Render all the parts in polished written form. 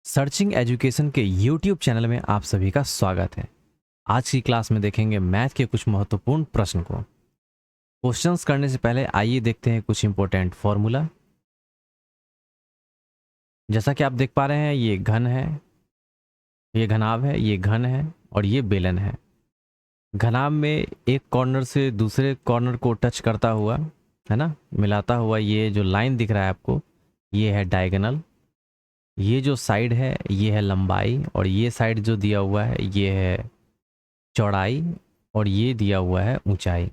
Searching education के YouTube channel में आप सभी का स्वागत है। आज की क्लास में देखेंगे मैथ के कुछ महत्वपूर्ण प्रश्न को। क्वेश्चंस करने से पहले आइए देखते हैं कुछ इंपॉर्टेंट फॉर्मूला। जैसा कि आप देख पा रहे हैं, ये घन है, ये घनाभ है, ये घन है और ये बेलन है। घनाभ में एक कॉर्नर से दूसरे कॉर्नर को टच करता हुआ, है ना, मिलाता हुआ ये जो लाइन दिख रहा है आपको, ये है डायगोनल। ये जो साइड है ये है लंबाई और ये साइड जो दिया हुआ है ये है चौड़ाई और ये दिया हुआ है ऊंचाई।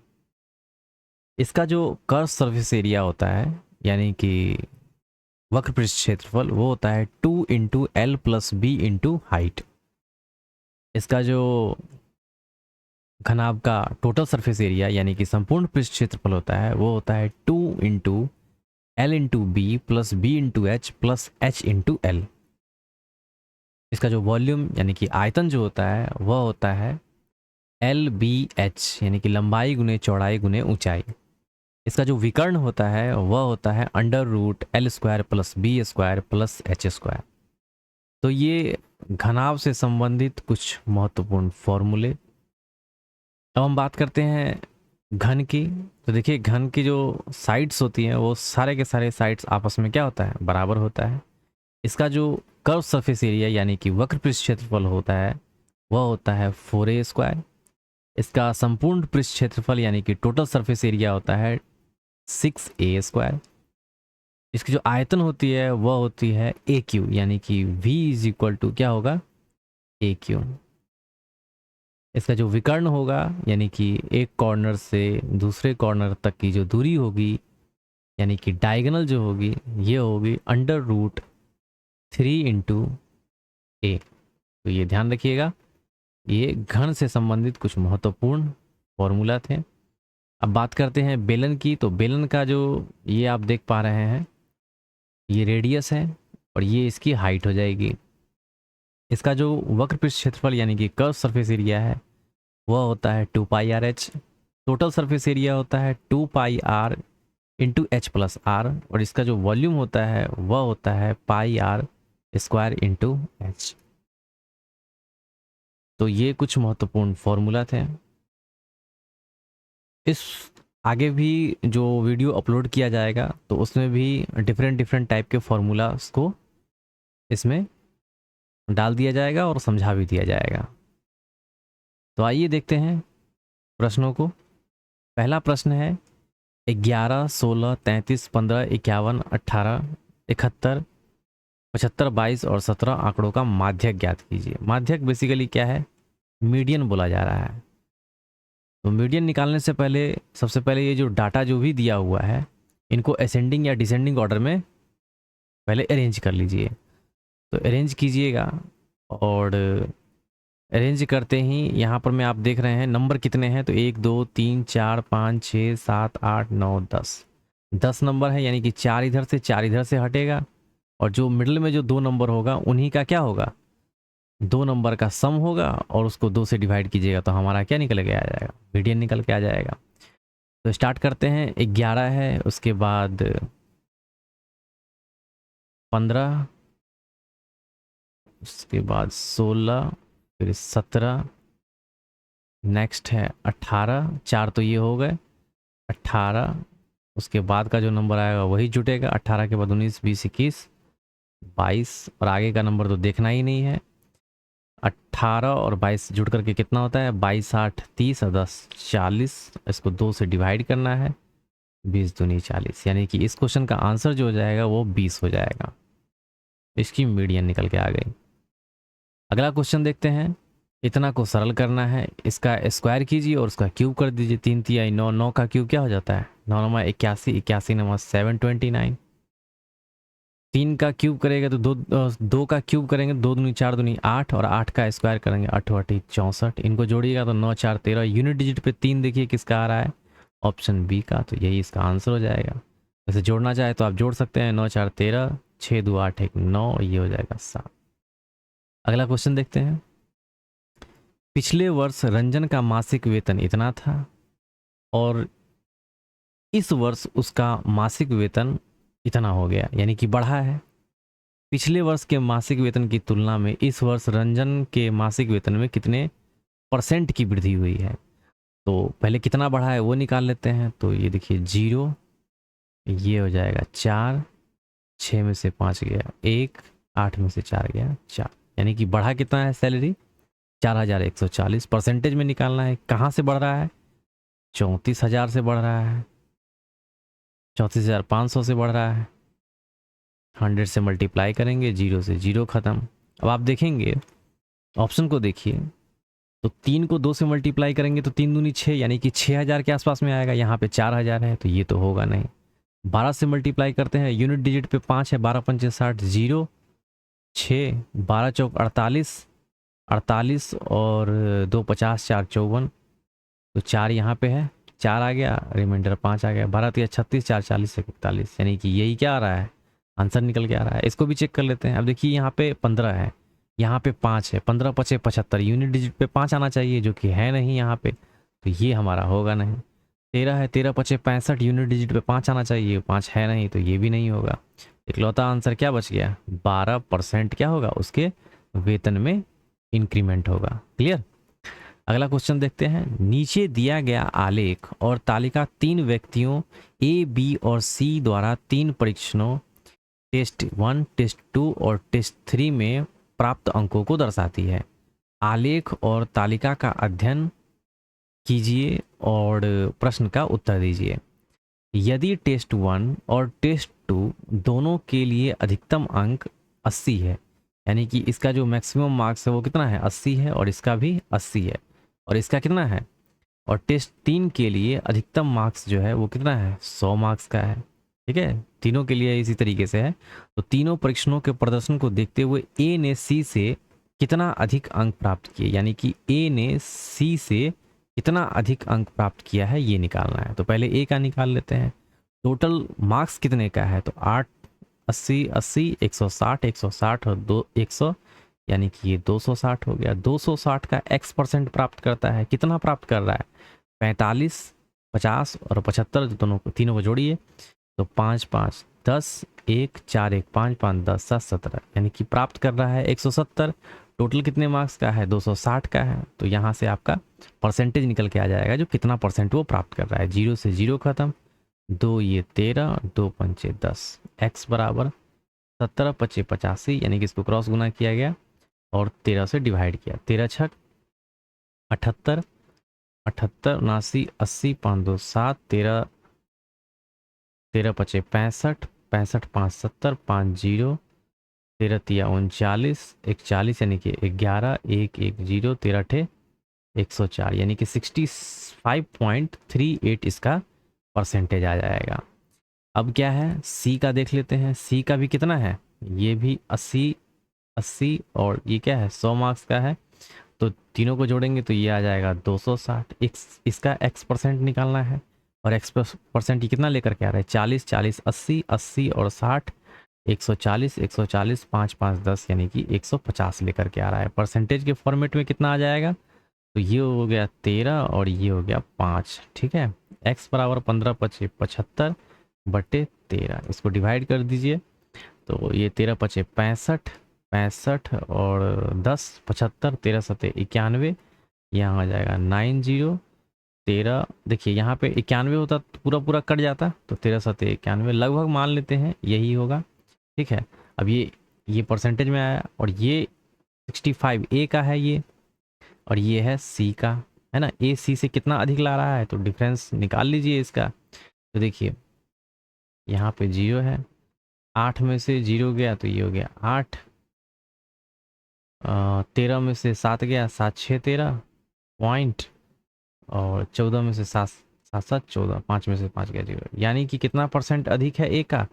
इसका जो कर्व सरफेस एरिया होता है यानी कि वक्र पृष्ठ क्षेत्रफल, वो होता है 2 into L plus B into height. इसका जो घनाभ का टोटल सरफेस एरिया यानी कि संपूर्ण पृष्ठ क्षेत्रफल होता है वो होता है 2 into L into B plus B into H plus H into L. इसका जो वॉल्यूम यानी कि आयतन जो होता है वह होता है एल बी एच यानी कि लंबाई गुने चौड़ाई गुने ऊंचाई। इसका जो विकर्ण होता है वह होता है under root L square plus B square plus H square. तो ये घनाभ से संबंधित कुछ महत्वपूर्ण फॉर्मूले। अब हम बात करते हैं घन की। तो देखिए, घन की जो साइड्स होती हैं वो सारे के सारे साइड्स आपस में क्या होता है, बराबर होता है। इसका जो कर्व सरफेस एरिया यानी कि वक्र पृष्ठ क्षेत्रफल होता है वह होता है 4a स्क्वायर। इसका संपूर्ण पृष्ठ क्षेत्रफल यानी कि टोटल सरफेस एरिया होता है 6a स्क्वायर। इसकी जो आयतन होती है वह होती है ए क्यू यानी कि v इज इक्वल टू क्या होगा, ए क्यू। इसका जो विकर्ण होगा यानी कि एक कॉर्नर से दूसरे कॉर्नर तक की जो दूरी होगी यानी कि डायगोनल जो होगी ये होगी अंडर रूट 3 इंटू ए। तो ये ध्यान रखिएगा, ये घन से संबंधित कुछ महत्वपूर्ण फॉर्मूला थे। अब बात करते हैं बेलन की। तो बेलन का जो ये आप देख पा रहे हैं ये रेडियस है और ये इसकी हाइट हो जाएगी। इसका जो वक्र पृष्ठ क्षेत्रफल यानी कि कर्व सरफेस एरिया है वह होता है 2 pi R H. Total surface area होता है 2 pi R into H plus R और इसका जो वॉल्यूम होता है वह होता है pi R square into H. तो ये कुछ महत्वपूर्ण फॉर्मूला थे। इस आगे भी जो वीडियो अपलोड किया जाएगा तो उसमें भी डिफरेंट डिफरेंट टाइप के फॉर्मूलास को इसमें डाल दिया जाएगा और समझा भी दिया जाएगा। तो आइए देखते हैं प्रश्नों को। पहला प्रश्न है 11, 16, 33, 15, 51, 18, 71, 75, 22 और 17 आंकड़ों का माध्यक ज्ञात कीजिए। माध्यक बेसिकली क्या है, मीडियन बोला जा रहा है। तो मीडियन निकालने से पहले सबसे पहले ये जो डाटा जो भी दिया हुआ है इनको असेंडिंग या डिसेंडिंग ऑर्डर में पहले अरेंज कर लीजिए। तो अरेंज कीजिएगा और अरेंज करते ही यहाँ पर में आप देख रहे हैं नंबर कितने हैं। तो 1 2 3 4 5 6 7 8 9 10 नंबर है यानी कि 4 इधर से 4 इधर से हटेगा और जो मिडिल में जो 2 नंबर होगा उन्हीं का क्या होगा, 2 नंबर का सम होगा और उसको 2 से डिवाइड कीजिएगा तो हमारा क्या निकल के आ जाएगा, मीडियन निकल के आ जाएगा। तो स्टार्ट करते हैं। 11 है, उसके बाद 15, उसके बाद 16, फिर 17, नेक्स्ट है 18, 4 तो ये हो गए 18, उसके बाद का जो नंबर आएगा वही जुटेगा। 18 के बाद 19, 20, 21, 22 और आगे का नंबर तो देखना ही नहीं है। 18 और 22 जुड़ करके कितना होता है, 22 8 30 और 10 40। इसको 2 से डिवाइड करना है, 20 दूनी 40 यानी कि इस क्वेश्चन का आंसर जो हो जाएगा वो 20 हो जाएगा। इसकी मीडियन निकल के आ गई। अगला क्वेश्चन देखते हैं। इतना को सरल करना है, इसका स्क्वायर कीजिए और उसका क्यूब कर दीजिए। 3 3 9, 9 का क्यूब क्या हो जाता है, 9 9 81, 81 9 729। 3 का क्यूब करेगा तो 2 का क्यूब करेंगे, 2 दूनी 4 दूनी 8 और 8 का स्क्वायर करेंगे 8 8 64। इनको जोड़िएगा तो 9 4 13। यूनिट डिजिट पे 3 देखिए किसका आ रहा है, ऑप्शन बी का। तो यही इसका आंसर हो जाएगा। वैसे जोड़ना चाहे तो आप जोड़ सकते हैं, 9 4 13, 6 2 8 1 9, ये हो जाएगा 7। अगला क्वेश्चन देखते हैं। पिछले वर्ष रंजन का मासिक वेतन इतना था और इस वर्ष उसका मासिक वेतन इतना हो गया यानी कि बढ़ा है। पिछले वर्ष के मासिक वेतन की तुलना में इस वर्ष रंजन के मासिक वेतन में कितने % की वृद्धि हुई है। तो पहले कितना बढ़ा है वो निकाल लेते हैं। तो ये देखिए 0, ये हो जाएगा 4, 6 में से 5 गया 1, 8 में से 4 गया 4, यानी कि बढ़ा कितना है सैलरी 4140। परसेंटेज में निकालना है, कहाँ से बढ़ रहा है 34,000 से बढ़ रहा है, 34,500 से बढ़ रहा है। 100 से मल्टीप्लाई करेंगे, 0 से 0 खत्म। अब आप देखेंगे ऑप्शन को देखिए, तो 3 को 2 से मल्टीप्लाई करेंगे तो 3 दूनी 6, यानी कि 6,000 के आसपास में आएगा। यहाँ पे 4,000 है तो ये तो होगा नहीं। 12 से मल्टीप्लाई करते हैं, यूनिट डिजिट पे 5 है, 12 पंचे 60, 0 6, 12 चौक 48, 48 और 2 50, 4 54, तो 4 यहाँ पे है, 4 आ गया, रिमाइंडर 5 आ गया, 12 3 36, 4 40 41, यानी कि यही क्या आ रहा है आंसर निकल के आ रहा है। इसको भी चेक कर लेते हैं। अब देखिए यहाँ पे 15 है, यहाँ पे 5 है, 15 पचे 75, यूनिट डिजिट पे 5 आना चाहिए जो कि है नहीं यहाँ पे, तो ये हमारा होगा नहीं। 13 है, 13 पचे 65, यूनिट डिजिट पे 5 आना चाहिए, 5 है नहीं तो ये भी नहीं होगा। इकलौता आंसर क्या बच गया 12% क्या होगा उसके वेतन में इंक्रीमेंट होगा। क्लियर। अगला क्वेश्चन देखते हैं। नीचे दिया गया आलेख और तालिका 3 व्यक्तियों ए, बी और सी द्वारा 3 परीक्षणों टेस्ट 1, टेस्ट 2 और टेस्ट 3 में प्राप्त अंकों को दर्शाती है। आलेख और तालिका का अध्ययन कीजिए और प्रश्न का उत्तर दीजिए। यदि टेस्ट 1 और टेस्ट 2 दोनों के लिए अधिकतम अंक 80 है, यानी कि इसका जो मैक्सिमम मार्क्स है वो कितना है 80 है, और इसका भी 80 है, और इसका कितना है, और टेस्ट 3 के लिए अधिकतम मार्क्स जो है वो कितना है 100 मार्क्स का है। ठीक है, तीनों के लिए इसी तरीके से है। तो तीनों परीक्षणों के प्रदर्शन को देखते हुए ए ने सी से कितना अधिक अंक प्राप्त किए, यानी कि ए ने सी से कितना अधिक अंक प्राप्त किया है ये निकालना है। तो पहले ए का निकाल लेते हैं। टोटल मार्क्स कितने का है, तो 8, 80, 80, 160, 160 और 100, यानी कि ये 260 हो गया। 260 का x% प्राप्त करता है, कितना प्राप्त कर रहा है 45, 50 और 75, दोनों को तीनों को जोड़िए तो 5 5 10, 1 4 1 5 5 10 7 17, यानी कि प्राप्त कर रहा है 170। टोटल कितने मार्क्स का है 260 का है, तो यहाँ से आपका परसेंटेज निकल के आ जाएगा जो कितना % वो प्राप्त कर रहा है। 0 से 0 खत्म, 2 ये 13, 2 पंचे 10, x बराबर 17 पचे 85, यानी कि इसको क्रॉस गुना किया गया और 13 से डिवाइड किया। 13 छक 78, 78 79 80 5 2 7, 13 13 पचे 65, 65 5 70, 5 0, 13 तिया 39, 41, यानी कि 11, 1 1 0, 13 ठे 104, यानी कि 65.38 इसका परसेंटेज आ जाएगा। अब क्या है सी का देख लेते हैं। सी का भी कितना है, ये भी 80, 80 और ये क्या है 100 मार्क्स का है, तो तीनों को जोड़ेंगे तो ये आ जाएगा 260। इसका x% निकालना है, और x% ये कितना लेकर के आ रहा है 40, 40, 80, 80 और 60, 140, 140, 5 5 10, यानी कि 150 लेकर के आ रहा है। परसेंटेज के फॉर्मेट में कितना आ जाएगा, तो ये हो गया 13 और ये हो गया 5। ठीक है, x बराबर 15 पचे 75 बटे 13, इसको डिवाइड कर दीजिए तो ये 13 पचे 65, 65 और 10 75, 13 सते 91, यहाँ आ जाएगा 90। 13 देखिए यहाँ पे 91 होता तो पूरा पूरा कट जाता, तो 13 सते 91 लगभग मान लेते हैं यही होगा। ठीक है, अब ये परसेंटेज में आया, और ये 65 ए का है ये, और ये है सी का, है ना। ए सी से कितना अधिक ला रहा है, तो डिफरेंस निकाल लीजिए इसका। तो देखिए यहाँ पे 0 है, 8 में से 0 गया तो ये हो गया 8, 13 में से 7 गया, 7 6 13 पॉइंट, और 14 में से 7 7 7 14, 5 में से 5 गया 0, यानी कि कितना % अधिक है ए का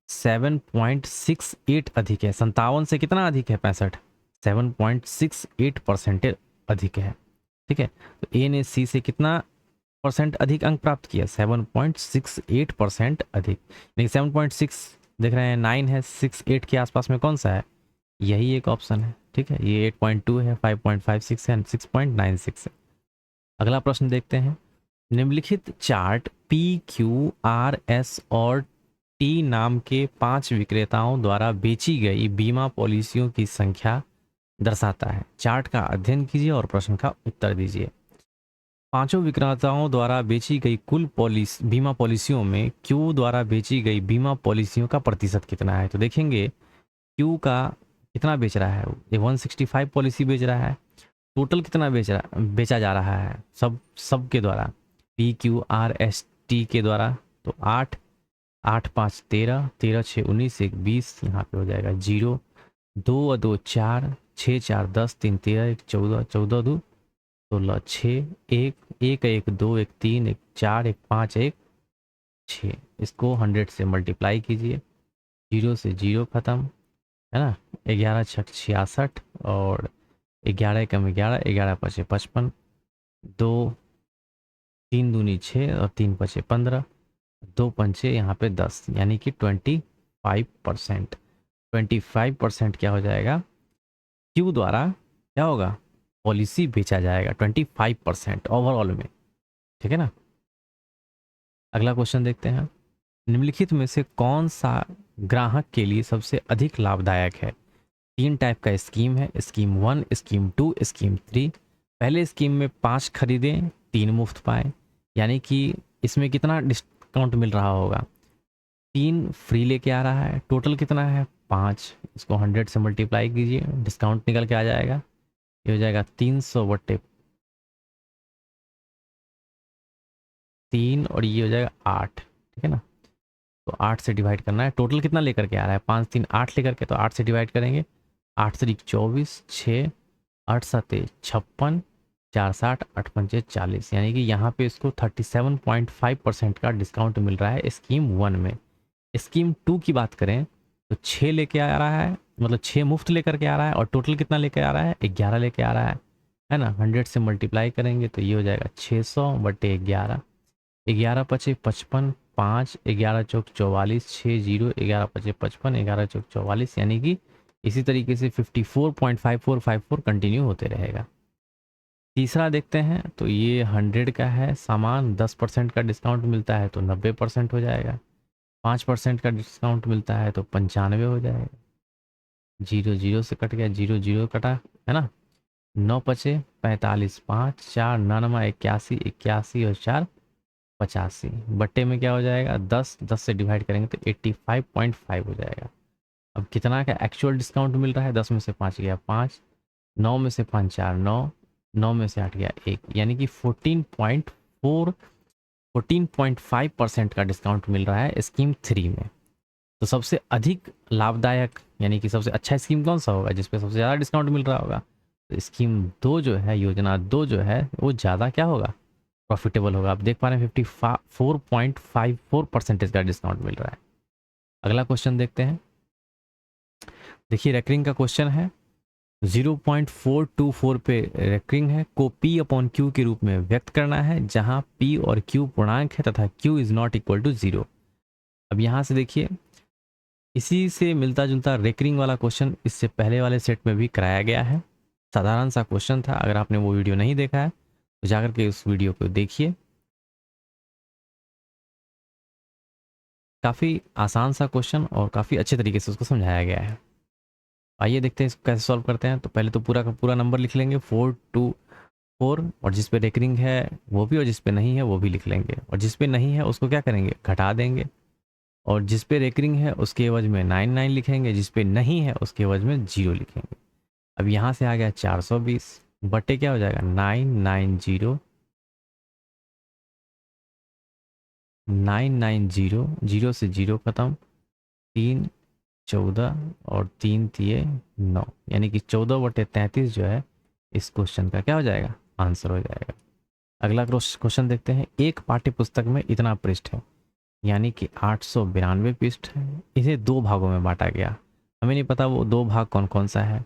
7.68 अधिक है। 57 से कितना अधिक है 65, 7.68% अधिक है। ठीक है, तो ए ने सी से कितना % अधिक अंक प्राप्त किया 7.68% अधिक, लेकिन 7.6 देख रहे हैं 9 है, 6 8 के आसपास में कौन सा है, यही एक ऑप्शन है। ठीक है, ये 8.2 है, 5.56 है, 6.96 है। अगला प्रश्न देखते हैं। निम्नलिखित chart P Q R S और टी नाम के 5 विक्रेताओं द्वारा बेची गई बीमा पॉलिसियों की संख्या दर्शाता है। चार्ट का अध्ययन कीजिए और प्रश्न का उत्तर दीजिए। पांचों विक्रेताओं द्वारा बेची गई कुल बीमा पॉलिसियों में क्यू द्वारा बेची गई बीमा पॉलिसियों का प्रतिशत कितना है। तो देखेंगे क्यू का कितना बेच रहा है, ये 165 पॉलिसी बेच रहा है। टोटल कितना बेचा जा रहा है सब के द्वारा, P Q R S T के द्वारा। तो 8, 8 5 13, 13 6 19, 1 20, यहाँ पे हो जाएगा 0, 2 और 2 4, 6 4 10, 3 13, 1 14, 14 2 16, 6 1 1 1 2 1 3 1 4 1 5 1 6। इसको 100 से मल्टीप्लाई कीजिए, 0 से 0 खत्म, है ना। 11 6 66 और 11 कम 11, 11 पचे 55, 2 3 दूनी 6 और 3 पचे 15, 2 पंचे यहाँ पे 10, यानी कि 25%। 25% क्या हो जाएगा, क्यू द्वारा क्या होगा, पॉलिसी बेचा जाएगा 25% ओवरऑल में, ठीक है ना। अगला क्वेश्चन देखते हैं। निम्नलिखित में से कौन सा ग्राहक के लिए सबसे अधिक लाभदायक है। 3 टाइप का स्कीम है, स्कीम 1, स्कीम 2, स्कीम 3। पहले स्कीम में 5 खरीदें 3 मुफ्त पाए, यानी कि इसमें कितना डिस्काउंट मिल रहा होगा, 3 फ्री लेके आ रहा है। टोटल कितना है 5, इसको 100 से मल्टीप्लाई कीजिए, डिस्काउंट निकल के आ जाएगा, ये हो जाएगा 300/3 और ये हो जाएगा 8, ठीक है ना। तो 8 से डिवाइड करना है, टोटल कितना लेकर के आ रहा है 5 3 8 लेकर के, तो 8 से डिवाइड करेंगे, 8 3 24, 6 8 7 56, 4 60, 8 पंचे 40, यानी कि यहाँ पे इसको 37.5% का डिस्काउंट मिल रहा है स्कीम 1 में। स्कीम 2 की बात करें तो 6 लेके आ रहा है, मतलब 6 मुफ्त लेकर के आ रहा है, और टोटल कितना लेके आ रहा है 11 लेके आ रहा है ना। 100 से मल्टीप्लाई करेंगे तो ये हो जाएगा 600/11, 11 पचे 55, 5 11 चौक 44, 6 0 11 पचे 55, 11 चौक 44, यानी कि इसी तरीके से 54.5454 कंटिन्यू होते रहेगा। तीसरा देखते हैं, तो ये 100 का है सामान, 10% का डिस्काउंट मिलता है तो 90% हो जाएगा, 5% का डिस्काउंट मिलता है तो 95 हो जाएगा, 0 0 से कट गया, 0 0 कटा, है ना। 9 पचे 45, 5 4 99, 81 81 और 4 85, बट्टे में क्या हो जाएगा 10, 10 से डिवाइड करेंगे तो 85.5 हो जाएगा। अब कितना का एक्चुअल डिस्काउंट मिल रहा है, 10 में से 5 गया 5, 9 में से 5 4 9, 9 में से 8 गया 1, यानी कि 14.5% का डिस्काउंट मिल रहा है स्कीम 3 में। तो सबसे अधिक लाभदायक यानी कि सबसे अच्छा स्कीम कौन सा होगा, जिसपे सबसे ज़्यादा डिस्काउंट मिल रहा होगा। तो स्कीम 2 जो है, योजना 2 जो है, वो ज़्यादा क्या होगा, प्रॉफिटेबल होगा। आप देख पा रहे हैं 54.54% का डिस्काउंट मिल रहा है। अगला क्वेश्चन देखते हैं। देखिए रेकरिंग का क्वेश्चन है, 0.424 पे रेकरिंग है, को P/Q के रूप में व्यक्त करना है, जहां P और Q पूर्णांक है तथा Q is not equal to 0। अब यहाँ से देखिए, इसी से मिलता जुलता रेकरिंग वाला क्वेश्चन इससे पहले वाले सेट में भी कराया गया है। साधारण सा क्वेश्चन था, अगर आपने वो वीडियो नहीं देखा है तो जाकर के उस वीडियो को देखिए। काफ़ी आसान सा क्वेश्चन और काफ़ी अच्छे तरीके से उसको समझाया गया है। आइए देखते हैं इसको कैसे सॉल्व करते हैं। तो पहले तो पूरा का पूरा नंबर लिख लेंगे 424, और जिस पे रेकरिंग है वो भी, और जिस पे नहीं है वो भी लिख लेंगे, और जिस पे नहीं है उसको क्या करेंगे, घटा देंगे, और जिस पे रेकरिंग है उसके एवज में 99 लिखेंगे, जिस पे नहीं है उसके एवज में 0 लिखेंगे। अब यहाँ से आ गया 420 बटे क्या हो जाएगा 990, 990, 0 से 0 खत्म, 3 14 और 3 तिये 9, यानी कि 14/33 जो है इस क्वेश्चन का क्या हो जाएगा, आंसर हो जाएगा। अगला क्वेश्चन देखते हैं। एक पाठ्य पुस्तक में इतना पृष्ठ है, यानी कि 892 पृष्ठ है, इसे 2 भागों में बांटा गया। हमें नहीं पता वो 2 भाग कौन कौन सा है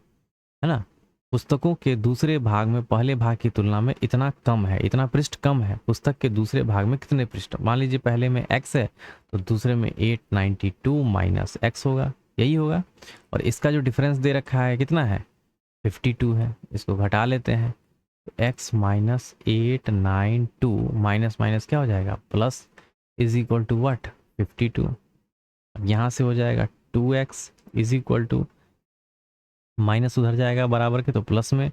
ना। पुस्तकों के दूसरे भाग में पहले भाग की तुलना में इतना कम है, इतना पृष्ठ कम है। पुस्तक के दूसरे भाग में कितने पृष्ठ, मान लीजिए पहले में x है तो दूसरे में 892 माइनस x होगा, यही होगा। और इसका जो डिफरेंस दे रखा है कितना है 52 है, इसको घटा लेते हैं तो x माइनस 892 माइनस माइनस क्या हो जाएगा plus, is equal to what 52। अब यहाँ से हो जाएगा 2x is equal to, minus उधर जाएगा बराबर के, तो प्लस में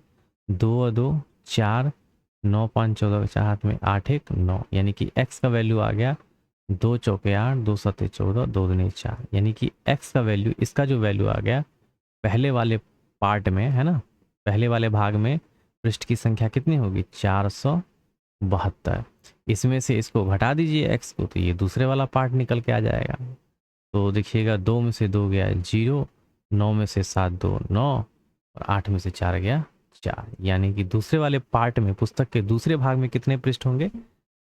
2 और 2 4, 9 5 14 चार हाथ में 8 1 9, यानी कि x का वैल्यू आ गया 2 चौके 8, 2 सत्ते 14, 2 दूनी 4, यानी कि x का वैल्यू, इसका जो वैल्यू आ गया पहले वाले पार्ट में, है ना, पहले वाले भाग में पृष्ठ की संख्या कितनी होगी 472। इसमें से इसको घटा दीजिए x को, तो ये दूसरे वाला पार्ट निकल के आ जाएगा। तो देखिएगा 2 में से 2 गया 0, 9 में से 7 2 9, और 8 में से 4 गया 4, यानी कि दूसरे वाले पार्ट में, पुस्तक के दूसरे भाग में कितने पृष्ठ होंगे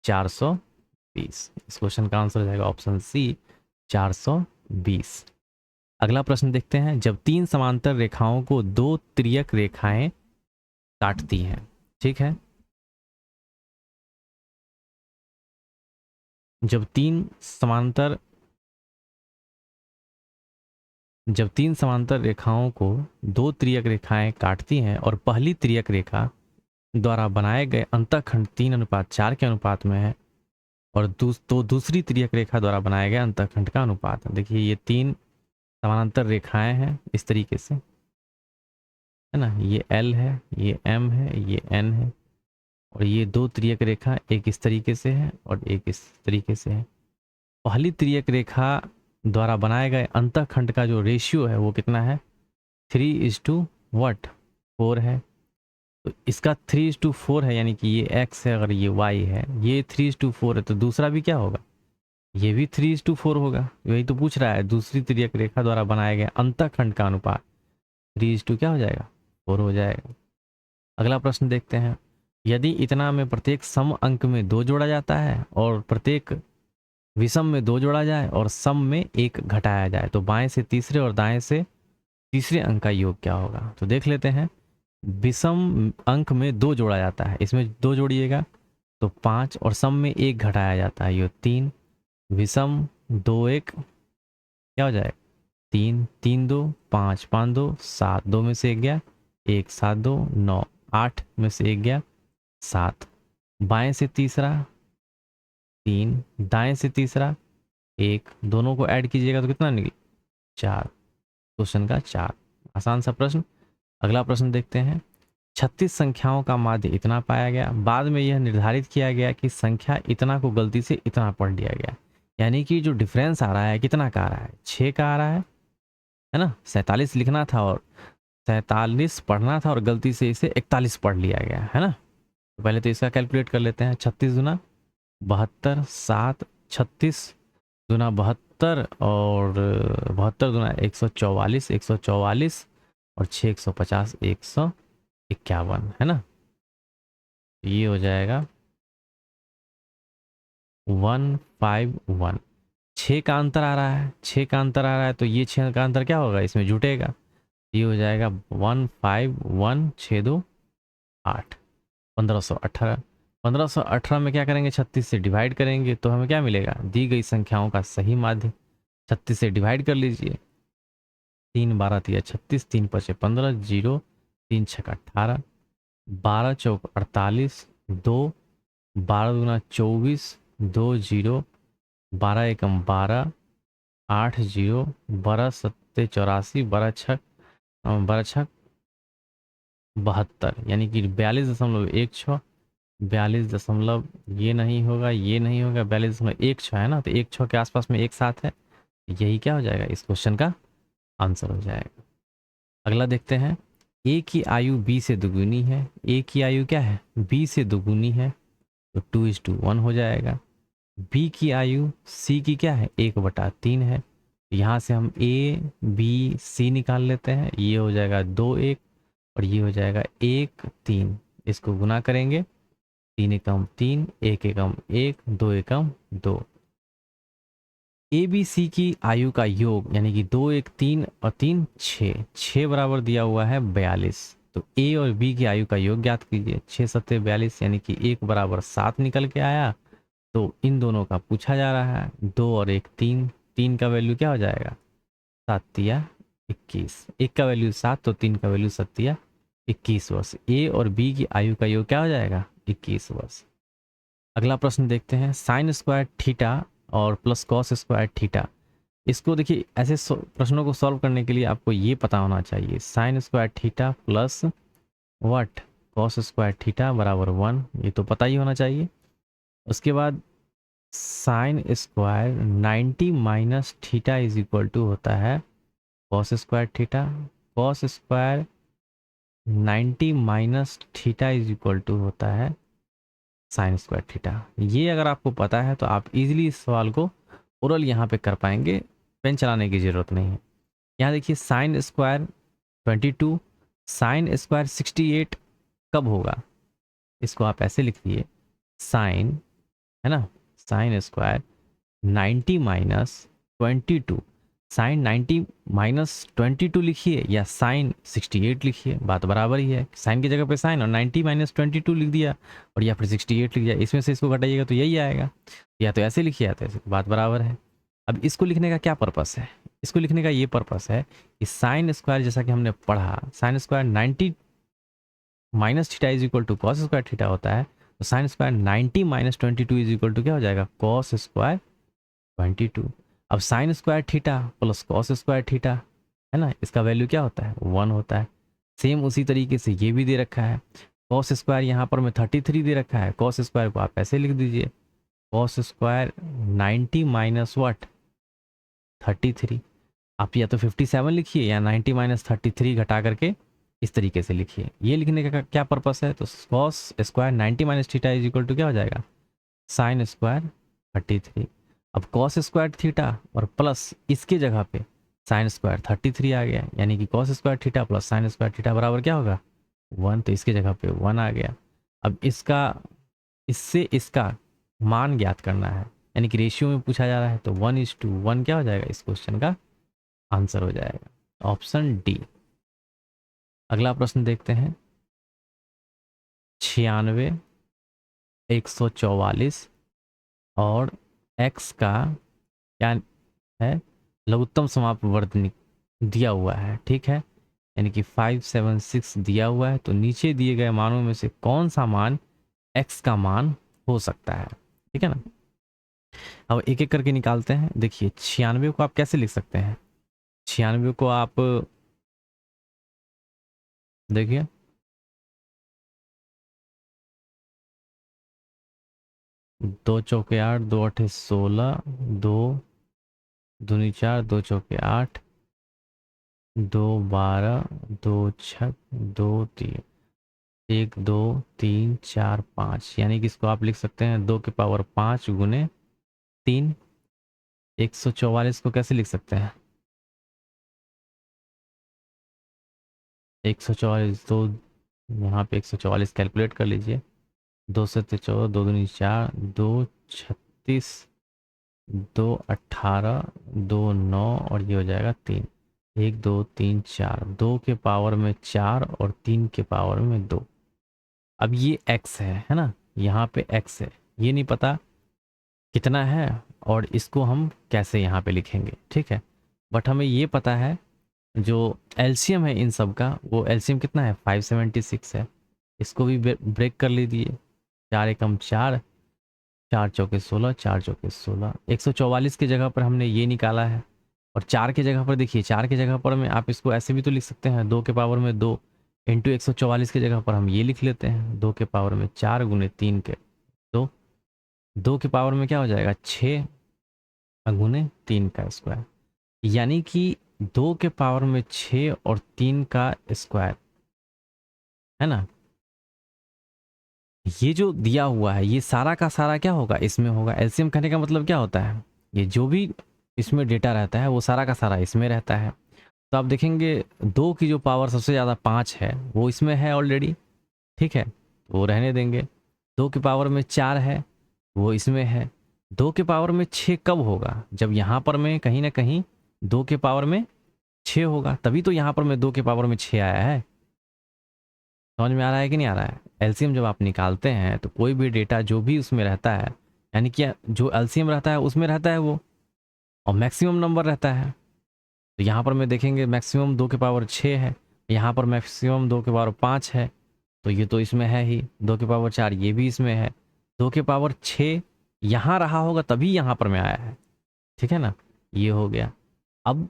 420। इस क्वेश्चन का आंसर हो जाएगा ऑप्शन सी 420। अगला प्रश्न देखते हैं। जब 3 समांतर रेखाओं को 2 तिर्यक रेखाएं काटती हैं, ठीक है, जब तीन समांतर रेखाओं को 2 तिर्यक रेखाएं काटती हैं और पहली तिर्यक रेखा द्वारा बनाए गए अंतःखंड 3:4 के अनुपात में है, और दूसरी तिर्यक रेखा द्वारा बनाए गए अंतःखंड का अनुपात। देखिए ये 3 समानांतर रेखाएं हैं इस तरीके से, है ना, ये L है, ये M है, ये N है, और ये 2 तिर्यक रेखा, एक इस तरीके से है और एक इस तरीके से है। पहली तिर्यक रेखा द्वारा बनाए गए अंतःखंड का जो रेशियो है वो कितना है 3:4 है। तो इसका 3:4 है, यानी कि ये x है, अगर ये y है, ये 3:4 है, तो दूसरा भी क्या होगा, ये भी 3:4 होगा। यही तो पूछ रहा है, दूसरी तिर्यक रेखा द्वारा बनाए गए अंतःखंड का अनुपात 3: क्या हो जाएगा 4 हो जाएगा। अगला प्रश्न देखते हैं। यदि इतना में प्रत्येक सम अंक में 2 जोड़ा जाता है और प्रत्येक विषम में 2 जोड़ा जाए और सम में 1 घटाया जाए, तो बाएं से तीसरे और दाएं से तीसरे अंक का योग क्या होगा। तो देख लेते हैं। विषम अंक में 2 जोड़ा जाता है, इसमें 2 जोड़िएगा तो 5, और सम में 1 घटाया जाता है, ये 3, विषम 2 1 क्या हो जाएगा 3 3 2 5 5 2 7, 2 में से 1 गया 1, 7 2 9, 8 में से 1 गया 7, बाएं से तीसरा 3, दाएं से तीसरा 1, दोनों को ऐड कीजिएगा तो कितना निकले 4। क्वेश्चन का 4, आसान सा प्रश्न। अगला प्रश्न देखते हैं। 36 संख्याओं का माध्य इतना पाया गया, बाद में यह निर्धारित किया गया कि संख्या इतना को गलती से इतना पढ़ लिया गया, यानी कि जो डिफरेंस आ रहा है कितना का आ रहा है 6 का आ रहा है ना, 47 लिखना था और 47 पढ़ना था और गलती से इसे 41 पढ़ लिया गया, है ना। तो पहले तो इसका कैलकुलेट कर लेते हैं। 36 दूना 72, 7 36 दूना 72, और 72 दूना 144, 144 और 6 150, 151, है ना। ये हो जाएगा 151। 6 का अंतर आ रहा है, 6 का अंतर आ रहा है, तो ये 6 का अंतर क्या होगा इसमें जुटेगा, ये हो जाएगा 151 6 2 8, 1518। 1518 में क्या करेंगे 36 से डिवाइड करेंगे तो हमें क्या मिलेगा, दी गई संख्याओं का सही माध्य। 36 से डिवाइड कर लीजिए, 3 12 3 36, 3 5 15, 0 3 6 18, 12 चौक 48, 2 12 दूना 24, 2 0 12 एकम 12, 8 0 12 सत्ते 84, 12 छक 72, यानी कि 42.16, 42 ये नहीं होगा, ये नहीं होगा, 42.16 है ना, तो 1 6 के आसपास में एक साथ है, यही क्या हो जाएगा इस क्वेश्चन का आंसर हो जाएगा। अगला देखते हैं। ए की आयु बी से दुगुनी है, ए की आयु क्या है बी से दुगुनी है, तो 2:1 हो जाएगा। बी की आयु सी की क्या है 1/3 है, यहाँ से हम ए बी सी निकाल लेते हैं, ये हो जाएगा 2 1 और ये हो जाएगा 1 3, इसको गुना करेंगे 3 एकम 3, 1 एकम 1, 2 एकम 2। ए बी सी की आयु का योग यानी कि 2 1 3 और 3 6, 6 बराबर दिया हुआ है 42, तो ए और बी की आयु का योग ज्ञात कीजिए। 6 7 42 यानी कि 1 बराबर 7 निकल के आया, तो इन दोनों का पूछा जा रहा है, 2 और 1 3, 3 का वैल्यू क्या हो जाएगा 7 तिया 21, 1 का वैल्यू 7 तो 3 का वैल्यू 7 तिया 21 वर्ष। ए और बी की आयु का योग क्या हो जाएगा 21 वर्ष। अगला प्रश्न देखते हैं। साइन स्क्वायर थीटा और प्लस कॉस स्क्वायर थीटा इसको देखिए ऐसे प्रश्नों को सॉल्व करने के लिए आपको ये पता होना चाहिए, sign square theta plus what cos square theta बराबर 1, ये तो पता ही होना चाहिए। उसके बाद sine square 90 minus theta is equal to होता है cos square theta, cos square 90 minus theta is equal to होता है साइन स्क्वायर थीटा। ये अगर आपको पता है तो आप इजीली इस सवाल को ओरल यहाँ पे कर पाएंगे, पेन चलाने की ज़रूरत नहीं है। यहाँ देखिए साइन स्क्वायर 22 साइन स्क्वायर 68 कब होगा, इसको आप ऐसे लिख दिए साइन, है ना, sine square 90 minus 22, sine 90 minus 22 लिखिए या साइन 68 लिखिए, बात बराबर ही है। साइन की जगह पे साइन और 90 माइनस 22 लिख दिया और या फिर 68 लिख दिया, इसमें से इसको घटाइएगा तो यही आएगा, या तो ऐसे लिखिए या तो ऐसे, बात बराबर है। अब इसको लिखने का क्या पर्पस है, इसको लिखने का ये पर्पस है कि साइन स्क्वायर जैसा कि हमने पढ़ा, sine square 90 minus theta is equal to cos square theta होता है, तो sine square 90 minus 22 is equal to क्या हो जाएगा कॉस स्क्वायर 22। अब sine square theta plus cos square theta, है ना, इसका वैल्यू क्या होता है 1 होता है। सेम उसी तरीके से ये भी दे रखा है, कॉस स्क्वायर यहाँ पर में 33 दे रखा है, कॉस स्क्वायर को आप ऐसे लिख दीजिए कॉस स्क्वायर 90 माइनस व्हाट 33, आप या तो 57 लिखिए या 90 माइनस 33 घटा करके इस तरीके से लिखिए। ये लिखने का क्या पर्पस है, तो cos square 90 minus theta is equal to क्या हो जाएगा साइन स्क्वायर 33। अब कॉस स्क्वायर थीटा और प्लस इसके जगह पे साइन स्क्वायर 33 आ गया, यानी कि cos square theta plus sign square theta बराबर क्या होगा 1, तो इसके जगह पे 1 आ गया। अब इसका इससे इसका मान ज्ञात करना है, यानी कि रेशियो में पूछा जा रहा है, तो 1:1 क्या हो जाएगा, इस क्वेश्चन का आंसर हो जाएगा ऑप्शन डी। अगला प्रश्न देखते हैं, 96 144 और x का क्या है लघुत्तम समापवर्तनी दिया हुआ है, ठीक है, यानी कि 576 दिया हुआ है, तो नीचे दिए गए मानों में से कौन सा मान x का मान हो सकता है, ठीक है ना। अब एक एक करके निकालते हैं। देखिए 96 को आप कैसे लिख सकते हैं, 96 को आप देखिए 2 चौके 8, 2 अठे 16, 2 दूनी 4, 2 चौके 8, 2 12, 2 6, 2 3, 1 2 3 4 5, यानी कि इसको आप लिख सकते हैं 2 के पावर 5 गुने 3। 144 को कैसे लिख सकते हैं, 144 तो यहाँ पे 144 कैलकुलेट कर लीजिए, 2 से 14, 2 दूनी 4, 2 36, 2 18, 2 9 और ये हो जाएगा 3, 1 2 3 4, 2 के पावर में 4 और 3 के पावर में 2। अब ये x है ना, यहाँ पे x है, ये नहीं पता कितना है और इसको हम कैसे यहाँ पे लिखेंगे, ठीक है, बट हमें ये पता है जो एलसीएम है इन सब का, वो एलसीएम कितना है 576 है, इसको भी ब्रेक कर लीजिए, 4 एकम 4, 4 चौके 16, 4 चौके 16, 144 की जगह पर हमने ये निकाला है, और 4 की जगह पर देखिए 4 की जगह पर में आप इसको ऐसे भी तो लिख सकते हैं 2 के पावर में 2 इंटू 144 की जगह पर हम ये लिख लेते हैं 2 के पावर में 4 गुने 3 के 2, 2 के पावर में क्या हो जाएगा 6 गुने 3 का स्क्वायर, यानी कि 2 के पावर में 6 और 3 का स्क्वायर, है ना। ये जो दिया हुआ है ये सारा का सारा क्या होगा इसमें होगा, एलसीएम कहने का मतलब क्या होता है, ये जो भी इसमें डेटा रहता है वो सारा का सारा इसमें रहता है। तो आप देखेंगे 2 की जो पावर सबसे ज़्यादा 5 है वो इसमें है ऑलरेडी, ठीक है, वो रहने देंगे। 2 की पावर में 4 है वो इसमें है। 2 के पावर में 6 कब होगा, जब यहाँ पर में कहीं ना कहीं 2 के पावर में 6 होगा, तभी तो यहाँ पर में 2 के पावर में 6 आया है। समझ में आ रहा है कि नहीं आ रहा है। एलसीएम जब आप निकालते हैं तो कोई भी डेटा जो भी उसमें रहता है, यानी कि जो एलसीएम रहता है उसमें रहता है वो, और मैक्सिमम नंबर रहता है। तो यहाँ पर मैं देखेंगे मैक्सिमम 2 के पावर 6 है, यहाँ पर मैक्सिमम 2 के पावर 5 है, तो ये तो इसमें है ही। 2 के पावर 4 ये भी इसमें है। 2 के पावर 6 यहाँ रहा होगा तभी यहाँ पर मैं आया है, ठीक है ना। ये हो गया। अब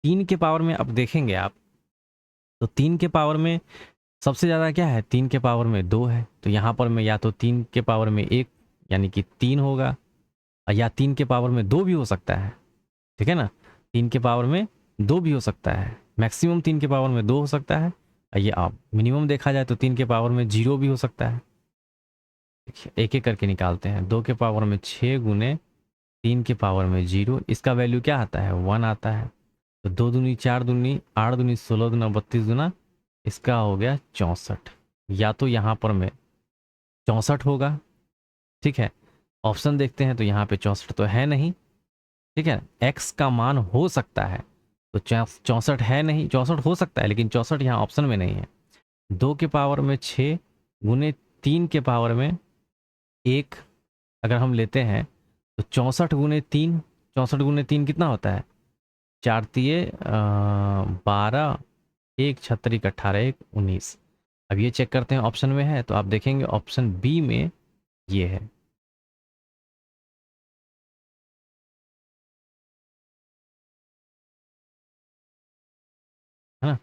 3 के पावर में अब देखेंगे आप, तो 3 के पावर में सबसे ज़्यादा क्या है, 3 के पावर में 2 है, तो यहाँ पर मैं या तो 3 के पावर में 1 यानी कि 3 होगा, या 3 के पावर में 2 भी हो सकता है, ठीक है ना। 3 के पावर में 2 भी हो सकता है, मैक्सिमम 3 के पावर में 2 हो सकता है। ये आप मिनिमम देखा जाए तो 3 के पावर में 0 भी हो सकता है। देखिए एक एक करके निकालते हैं। 2 के पावर में 6 गुने 3 के पावर में 0, इसका वैल्यू क्या आता है, 1 आता है। तो 2 दूनी 4 दूनी 8 दूनी 16 दूना 32 दूना, इसका हो गया 64। या तो यहाँ पर में 64 होगा, ठीक है। ऑप्शन देखते हैं तो यहाँ पे 64 तो है नहीं, ठीक है। x का मान हो सकता है, तो 64 है नहीं, 64 हो सकता है लेकिन 64 यहाँ ऑप्शन में नहीं है। 2 के पावर में 6 गुने 3 के पावर में 1 अगर हम लेते हैं तो 64 गुने 3, 64 गुने 3 कितना होता है, 4 तिये 12, 1 छत्तरी 18, 1 19। अब ये चेक करते हैं ऑप्शन में है, तो आप देखेंगे ऑप्शन बी में ये है ना।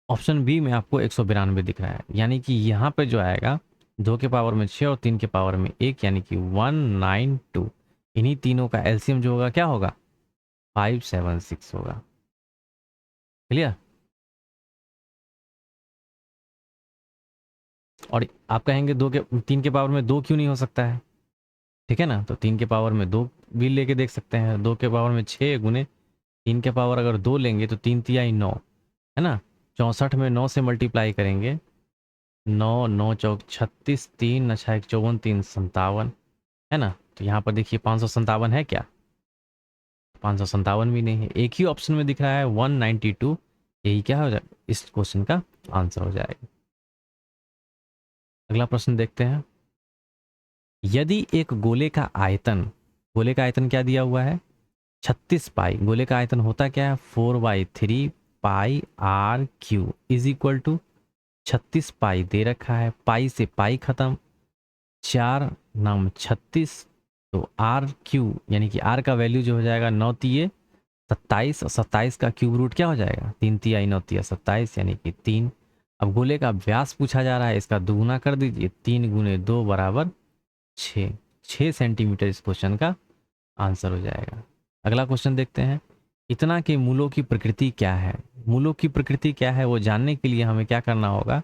ऑप्शन बी में आपको 192 दिख रहा है, यानी कि यहाँ पे जो आएगा 2 के पावर में 6 और 3 के पावर में 1 यानी कि 192। इन्हीं तीनों का एलसीएम जो होगा क्या होगा, 576 होगा। क्लियर। और आप कहेंगे 3 के पावर में 2 क्यों नहीं हो सकता है, ठीक है ना। तो 3 के पावर में 2 भी लेके देख सकते हैं। 2 के पावर में 6 गुने 3 के पावर अगर 2 लेंगे तो 3 तिहाई 9 है ना। 64 में 9 से मल्टीप्लाई करेंगे, 9 9 चौक 36, 3 अच्छा 1 54, 3 57 है ना। तो यहाँ पर देखिए 557 है क्या, 557 भी नहीं है। एक ही ऑप्शन में दिख रहा है 192, यही क्या हो जाए इस क्वेश्चन का आंसर हो जाएगा। अगला प्रश्न देखते हैं। यदि एक गोले का आयतन क्या दिया हुआ है, 36 पाई। गोले का आयतन होता क्या है, 4/3 pi R cube is equal to 36 pi दे रखा है, पाई से पाई खत्म, 4 नाम 36, तो आर क्यू यानी कि आर का वैल्यू जो हो जाएगा 9 तिये 27, और 27 का क्यूब रूट क्या हो जाएगा, 3 तिहाई 9 तिया 27 यानी कि 3। अब गोले का व्यास पूछा जा रहा है, इसका दुगुना कर दीजिए, 3 गुने 2 बराबर 6 सेंटीमीटर इस क्वेश्चन का आंसर हो जाएगा। अगला क्वेश्चन देखते हैं। इतना के मूलों की प्रकृति क्या है। मूलों की प्रकृति क्या है वो जानने के लिए हमें क्या करना होगा,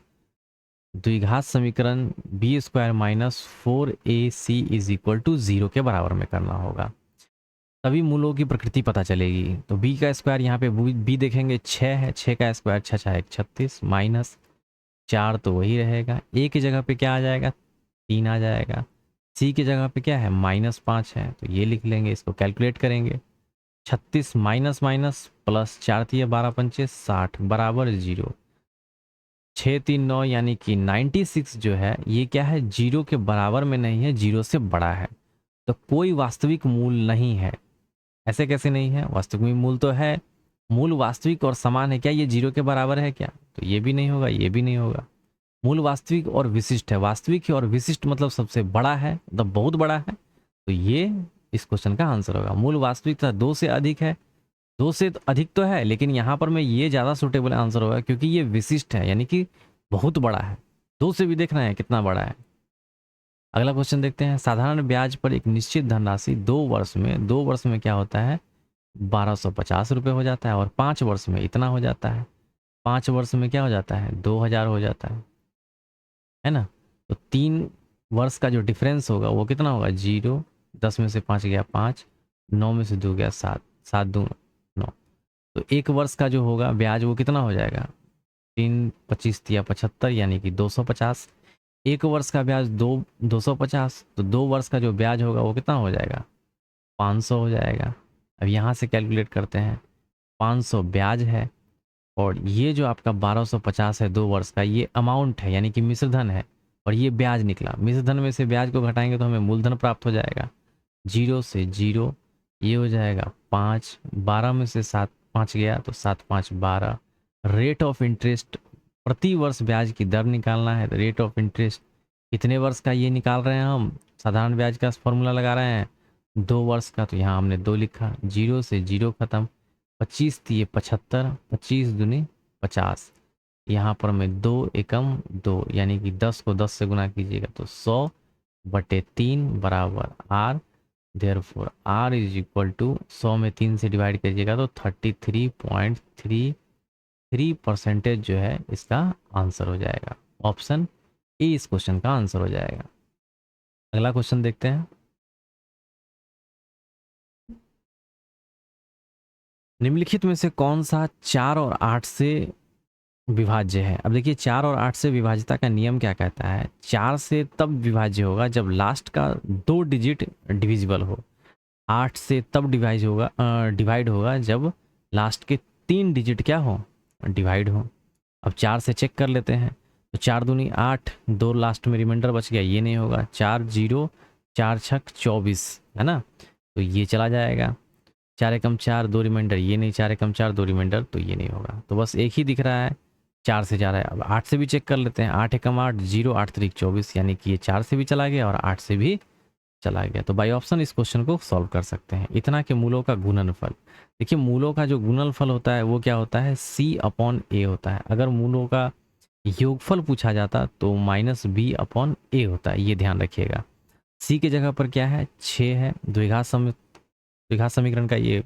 द्विघात समीकरण B square minus 4ac is equal to 0 के बराबर में करना होगा, तभी मूलों की प्रकृति पता चलेगी। तो b का स्क्वायर यहाँ पे b देखेंगे 6 है, 6 का स्क्वायर 6 6 36 माइनस 4 तो वही रहेगा, a की जगह पे क्या आ जाएगा 3 आ जाएगा, c की जगह पे क्या है -5 है, तो ये लिख लेंगे, इसको कैलकुलेट करेंगे। 36 माइनस माइनस प्लस 4 तिये 12 पंचे 60 बराबर 0, 6 3 9 यानी कि 96 जो है ये क्या है, 0 के बराबर में नहीं है, 0 से बड़ा है। तो कोई वास्तविक मूल नहीं है। ऐसे कैसे नहीं है, वास्तविक मूल तो है, मूल वास्तविक और समान है, क्या ये 0 के बराबर है क्या, तो ये भी नहीं होगा, ये भी नहीं होगा। मूल वास्तविक और विशिष्ट है, वास्तविक है और विशिष्ट मतलब सबसे बड़ा है, मतलब बहुत बड़ा है, तो ये इस क्वेश्चन का आंसर होगा। मूल वास्तविक 2 से अधिक है, 2 से अधिक तो है लेकिन यहाँ पर मैं ये ज़्यादा सूटेबल आंसर होगा क्योंकि ये विशिष्ट है यानी कि बहुत बड़ा है, 2 से भी देखना है कितना बड़ा है। अगला क्वेश्चन देखते हैं। साधारण ब्याज पर एक निश्चित धनराशि 2 वर्ष में क्या होता है, 1250 रुपये हो जाता है, और 5 वर्ष में इतना हो जाता है, 5 वर्ष में क्या हो जाता है 2000 हो जाता है ना। तो 3 वर्ष का जो डिफरेंस होगा वो कितना होगा 0, 10 में से 5 गया 5, 9 में से 2 गया 7, 7 2 9, तो 1 वर्ष का जो होगा ब्याज वो कितना हो जाएगा 3 25 या 75 यानी कि 250। 1 वर्ष का ब्याज 250, तो 2 वर्ष का जो ब्याज होगा वो कितना हो जाएगा 500 हो जाएगा। अब यहाँ से कैलकुलेट करते हैं, 500 ब्याज है और ये जो आपका 1250 है 2 वर्ष का, ये अमाउंट है यानी कि मिश्र धन है, और ये ब्याज निकला। मिश्र धन में से ब्याज को घटाएंगे तो हमें मूलधन प्राप्त हो जाएगा, 0 से 0 ये हो जाएगा 5, 12 में से 7 5 गया तो 7 5 12। रेट ऑफ इंटरेस्ट, प्रति वर्ष ब्याज की दर निकालना है, रेट ऑफ इंटरेस्ट कितने वर्ष का ये निकाल रहे हैं हम, साधारण ब्याज का फॉर्मूला लगा रहे हैं, 2 वर्ष का, तो यहाँ हमने 2 लिखा, 0 से 0 खत्म, 25 दिए 75, 25 दूनी 50, यहाँ पर मैं 2 एकम 2 यानी कि 10 को 10 से गुना कीजिएगा तो 100/3 बराबर R. Therefore R is equal to 100 में 3 से डिवाइड कीजिएगा तो 33.33% जो है इसका आंसर हो जाएगा। ऑप्शन ए इस क्वेश्चन का आंसर हो जाएगा। अगला क्वेश्चन देखते हैं। निम्नलिखित में से कौन सा 4 और 8 से विभाज्य है? अब देखिए 4 और 8 से विभाज्यता का नियम क्या कहता है, 4 से तब विभाज्य होगा जब लास्ट का 2 डिजिट डिविजिबल हो, 8 से तब डिवाइड होगा जब लास्ट के 3 डिजिट क्या हो, डिवाइड हो। अब 4 से चेक कर लेते हैं, तो 4 दूनी 8, 2 लास्ट में रिमाइंडर बच गया, ये नहीं होगा, 4 0 4 छक 24 है ना, तो ये चला जाएगा। 4 एकम 4 2 रिमाइंडर, ये नहीं, 4 एकम 4 2 रिमाइंडर, तो ये नहीं होगा, तो बस एक ही दिख रहा है, 4 से जा रहा है। अब 8 से भी चेक कर लेते हैं, 8 एकम 8 0 8 3 24, यानी कि ये 4 से भी चला गया और 8 से भी चला गया। तो बाई ऑप्शन इस क्वेश्चन को सॉल्व कर सकते हैं। इतना के मूलों का गुणनफल, देखिए मूलों का जो गुणनफल होता है वो क्या होता है, C/A होता है। अगर मूलों का योगफल पूछा जाता तो -B/A होता है, ये ध्यान रखिएगा। C की जगह पर क्या है, 6 है, द्विघात समीकरण का ये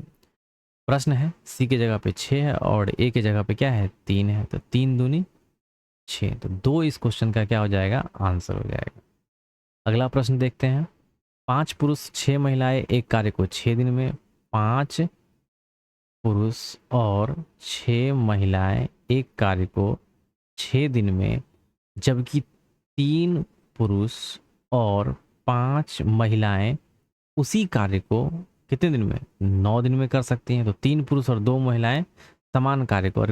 प्रश्न है। C की जगह पे 6 है और A की जगह पे क्या है, 3 है, तो 3 दूनी 6, तो 2 इस क्वेश्चन का क्या हो जाएगा, आंसर हो जाएगा। अगला प्रश्न देखते हैं। 5 पुरुष 6 महिलाएं एक कार्य को 6 दिन में, 5 पुरुष और 6 महिलाएं एक कार्य को 6 दिन में, जबकि 3 पुरुष और 5 महिलाएं उसी कार्य को कितने दिन में, 9 दिन में कर सकती हैं। तो 3 पुरुष और 2 महिलाएं समान कार्य को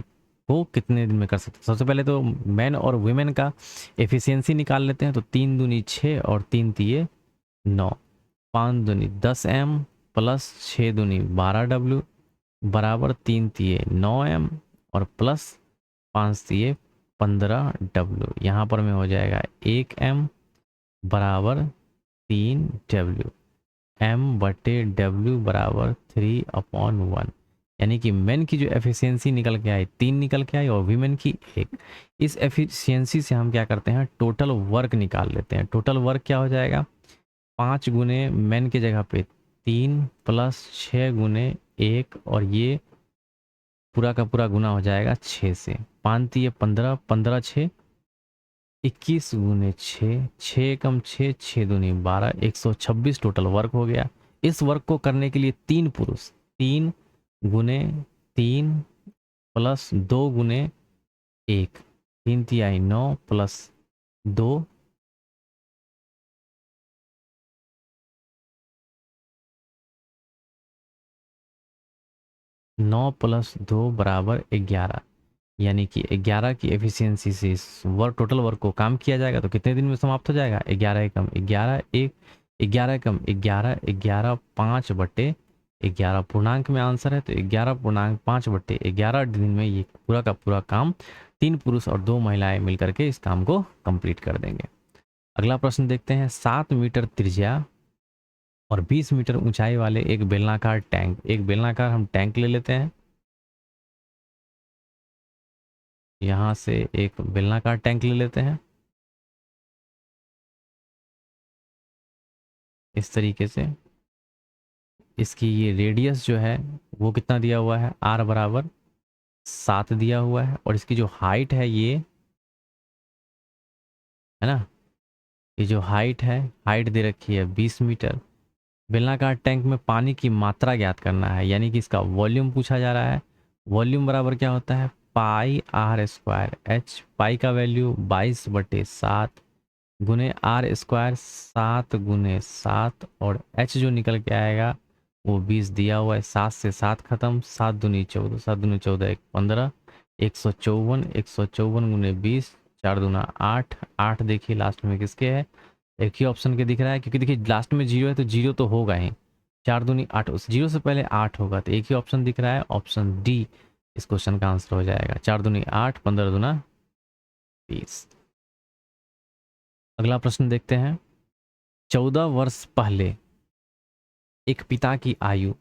कितने दिन में कर सकते हैं? सबसे पहले तो मैन और वुमेन का एफिशिएंसी निकाल लेते हैं। तो 3 दूनी 6 और 3 तिये 9, 5 दूनी 10m प्लस 6 दूनी 12w बराबर 3 तिये 9m और प्लस 5 तिये 15w। यहाँ पर में हो जाएगा 1m बराबर 3w, m/w बराबर 3/1, यानी कि मेन की जो एफिशिएंसी निकल के आई 3 निकल के आई और वीमेन की 1। इस एफिशिएंसी से हम क्या करते हैं, टोटल वर्क निकाल लेते हैं। टोटल वर्क क्या हो जाएगा, 5 गुने मेन की जगह पे 3 प्लस 6 गुने 1 और ये पूरा का पूरा गुना हो जाएगा 6 से, 5 तिये 15, 15 6 21 गुने 6, 6 एकम 6, 6 दूनी 12, 126 टोटल वर्क हो गया। इस वर्क को करने के लिए 3 पुरुष, 3 गुने 3 प्लस 2 गुने 1, 3 तिहाई 9 प्लस 2, 9 प्लस 2 बराबर 11, यानी कि 11 की एफिशिएंसी से इस वर्क टोटल वर्क को काम किया जाएगा तो कितने दिन में समाप्त हो जाएगा, 11 एकम 11 1, 11 एकम 11, 11 5/11 पूर्णांक में आंसर है, तो 11.5/11 दिन में ये पूरा का पूरा काम 3 पुरुष और 2 महिलाएं मिलकर के इस काम को कंप्लीट कर देंगे। अगला प्रश्न देखते हैं। 7 मीटर त्रिज्या और 20 मीटर ऊंचाई वाले एक बेलनाकार टैंक, एक बेलनाकार हम टैंक ले लेते हैं। यहाँ से एक बेलनाकार टैंक ले लेते हैं इस तरीके से। इसकी ये रेडियस जो है वो कितना दिया हुआ है, r बराबर 7 दिया हुआ है, और इसकी जो हाइट है ये है ना, ये जो हाइट है, हाइट दे रखी है 20 मीटर। बेलनाकार टैंक में पानी की मात्रा ज्ञात करना है, यानी कि इसका वॉल्यूम पूछा जा रहा है। वॉल्यूम बराबर क्या होता है, πr², h पाई का वैल्यू 22/7 गुने r², 7 गुने 7, और h जो निकल के आएगा वो 20 दिया हुआ है, 7 से 7 खत्म, 7 दूनी 14, 7 दूनी 14 1 15, 154, 154 गुने 20, 4 दूना 8, 8 देखिए लास्ट में किसके है, एक ही ऑप्शन के दिख रहा है, क्योंकि देखिए लास्ट में 0 है तो 0 तो होगा ही, 4 दूनी 8, उस 0 से पहले 8 होगा, तो एक ही ऑप्शन दिख रहा है, ऑप्शन डी इस क्वेश्चन का आंसर हो जाएगा। 4 दूनी 8, 15 दूना 20। अगला प्रश्न देखते हैं। 14 वर्ष पहले एक पिता की आयु,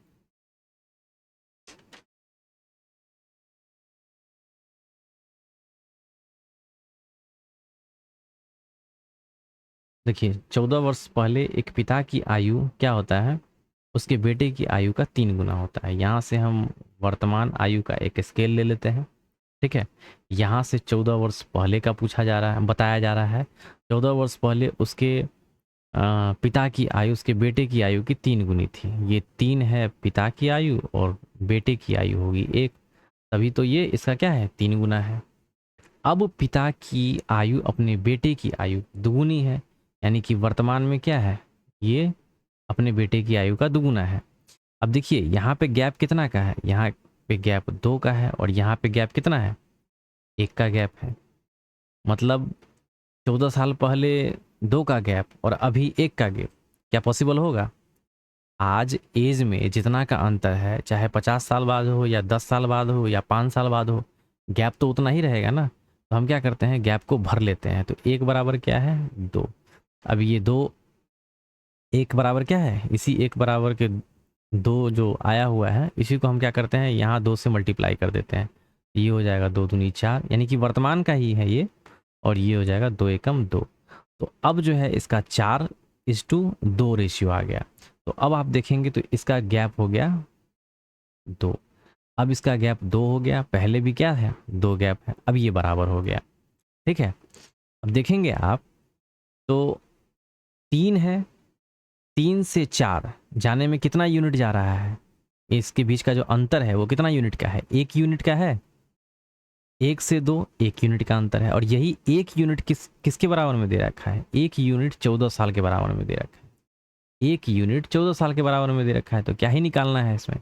देखिए 14 वर्ष पहले एक पिता की आयु क्या होता है, उसके बेटे की आयु का 3 गुना होता है। यहाँ से हम वर्तमान आयु का एक स्केल ले लेते हैं, ठीक है। यहाँ से 14 वर्ष पहले का पूछा जा रहा है, बताया जा रहा है 14 वर्ष पहले उसके पिता की आयु उसके बेटे की आयु की 3 गुनी थी। ये 3 है पिता की आयु और बेटे की आयु होगी 1, तभी तो ये इसका क्या है 3 गुना है। अब पिता की आयु अपने बेटे की आयु दुगुनी है, यानी कि वर्तमान में क्या है, ये अपने बेटे की आयु का दुगुना है। अब देखिए यहाँ पे गैप कितना का है, यहाँ पे गैप 2 का है और यहाँ पे गैप कितना है, 1 का गैप है। मतलब 14 साल पहले 2 का गैप और अभी 1 का गैप, क्या पॉसिबल होगा? आज एज में जितना का अंतर है, चाहे 50 साल बाद हो या 10 साल बाद हो या 5 साल बाद हो, गैप तो उतना ही रहेगा ना। तो हम क्या करते हैं, गैप को भर लेते हैं। तो 1 बराबर क्या है 2। अब ये 2 1 बराबर क्या है, इसी 1 बराबर के 2 जो आया हुआ है, इसी को हम क्या करते हैं, यहाँ 2 से मल्टीप्लाई कर देते हैं। ये हो जाएगा 2 दूनी 4, यानी कि वर्तमान का ही है ये, और ये हो जाएगा 2 एकम 2। तो अब जो है इसका 4:2 रेशियो आ गया। तो अब आप देखेंगे तो इसका गैप हो गया 2, अब इसका गैप 2 हो गया, पहले भी क्या है 2 गैप है, अब ये बराबर हो गया, ठीक है। अब देखेंगे आप तो 3 है, 3 से 4 जाने में कितना यूनिट जा रहा है, इसके बीच का जो अंतर है वो कितना यूनिट का है, 1 यूनिट का है। 1 से 2 1 यूनिट का अंतर है, और यही 1 यूनिट किसके बराबर में दे रखा है, 1 यूनिट 14 साल के बराबर में दे रखा है। 1 यूनिट 14 साल के बराबर में दे रखा है, तो क्या ही निकालना है इसमें,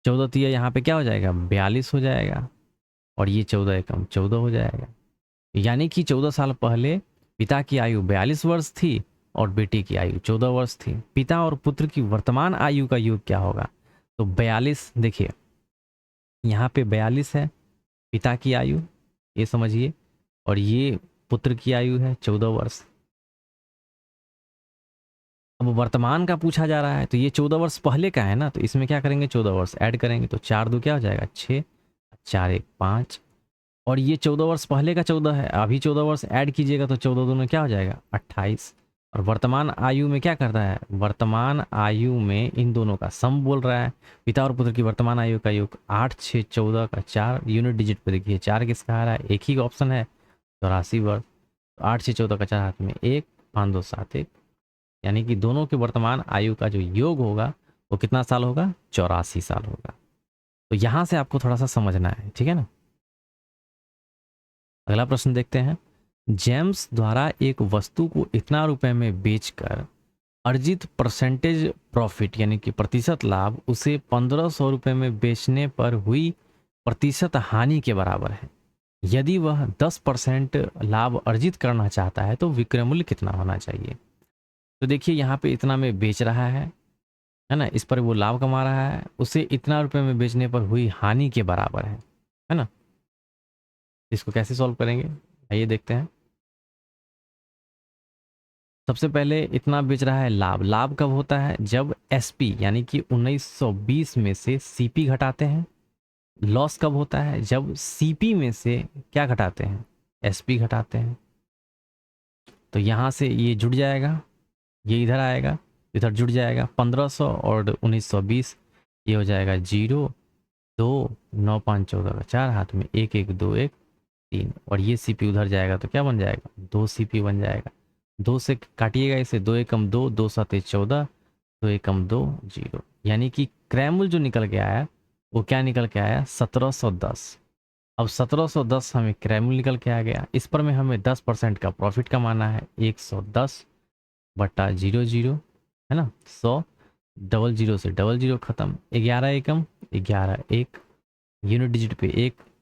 14 तिया यहाँ पे क्या हो जाएगा 42 हो जाएगा, और ये 14 एकम 14 हो जाएगा। यानी कि 14 साल पहले पिता की आयु 42 वर्ष थी और बेटे की आयु 14 वर्ष थी। पिता और पुत्र की वर्तमान आयु का योग क्या होगा, तो 42, देखिए यहाँ पे 42 है पिता की आयु, ये समझिए, और ये पुत्र की आयु है 14 वर्ष। अब वर्तमान का पूछा जा रहा है, तो ये 14 वर्ष पहले का है ना, तो इसमें क्या करेंगे 14 वर्ष ऐड करेंगे, तो 4 दो क्या हो जाएगा 6, 4 1 5, और ये 14 वर्ष पहले का 14 है, अभी 14 वर्ष ऐड कीजिएगा तो 14 दूनी क्या हो जाएगा 28। और वर्तमान आयु में क्या करता है, वर्तमान आयु में इन दोनों का सम बोल रहा है, पिता और पुत्र की वर्तमान आयु का योग 8 6 14 का 4 यूनिट डिजिट पे देखिए 4 किसका आ रहा है, एक ही ऑप्शन है 84 वर्ष। तो 8 6 14 का 4 हाथ में 1 5 2 7 1, यानी कि दोनों के वर्तमान आयु का जो योग होगा वो कितना साल होगा 84 साल होगा। तो यहाँ से आपको थोड़ा सा समझना है, ठीक है ना। अगला प्रश्न देखते हैं, जेम्स द्वारा एक वस्तु को इतना रुपए में बेचकर अर्जित परसेंटेज प्रॉफिट यानी कि प्रतिशत लाभ उसे 1500 रुपए में बेचने पर हुई प्रतिशत हानि के बराबर है। यदि वह 10% लाभ अर्जित करना चाहता है तो विक्रय मूल्य कितना होना चाहिए। तो देखिए यहाँ पे इतना में बेच रहा है ना, इस पर वो लाभ कमा रहा है, उसे इतना रुपए में बेचने पर हुई हानि के बराबर है ना। इसको कैसे सॉल्व करेंगे, आइए देखते हैं। सबसे पहले इतना बेच रहा है लाभ, लाभ कब होता है जब एसपी यानी कि 1920 में से सीपी घटाते हैं। लॉस कब होता है जब सीपी में से क्या घटाते हैं, एसपी घटाते हैं। तो यहाँ से ये जुड़ जाएगा, ये इधर आएगा, इधर जुड़ जाएगा 1500 और 1920, ये हो जाएगा 0 2 9 5 14 का 4 हाथ में 1 1 2 1 3, और ये सीपी उधर जाएगा तो क्या बन जाएगा 2 सीपी बन जाएगा। 2 से काटिएगा इसे, 2 एकम 2 2 7 14, 2 एकम 2 0, यानी कि क्रय मूल्य जो निकल के आया वो क्या निकल के आया 1710। अब 1710 हमें क्रय मूल्य निकल के आ गया, इस पर में हमें 10% का प्रॉफिट कमाना है, 110 बटा 00 है ना, 100 डबल जीरो से डबल जीरो खत्म, 11 एकम 11 1, यूनिट डिजिट पे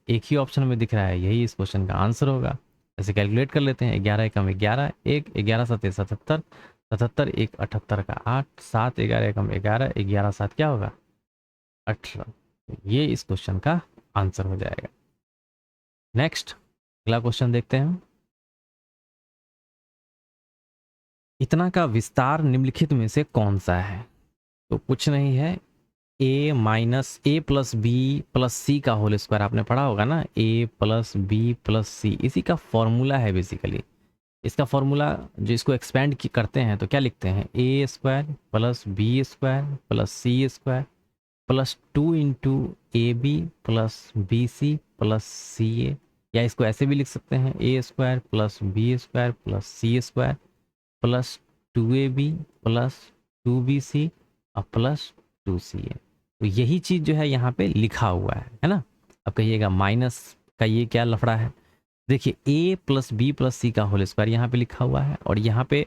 एक ही ऑप्शन में दिख रहा है, यही इस क्वेश्चन का आंसर होगा। ऐसे कैलकुलेट कर लेते हैं, 11 एकम 11 1, 11 7 77, 77 1 78 का 8, 7 11 एकम 11, 11 7 क्या होगा 18। ये इस क्वेश्चन का आंसर हो जाएगा। नेक्स्ट अगला क्वेश्चन देखते हैं, इतना का विस्तार निम्नलिखित में से कौन सा है। तो कुछ नहीं है, ए माइनस ए प्लस बी प्लस सी का होल स्क्वायर आपने पढ़ा होगा ना, ए प्लस बी प्लस सी, इसी का फॉर्मूला है बेसिकली। इसका फॉर्मूला जो इसको एक्सपेंड करते हैं तो क्या लिखते हैं, A square plus B square plus C square plus 2 into A B plus B C plus C A, या इसको ऐसे भी लिख सकते हैं, A square plus B square plus C square plus 2ab plus 2bc और प्लस 2ca। तो यही चीज़ जो है यहाँ पे लिखा हुआ है ना। अब कहिएगा माइनस का ये क्या लफड़ा है, देखिए a प्लस बी प्लस सी का होल स्क्वायर यहाँ पे लिखा हुआ है और यहाँ पे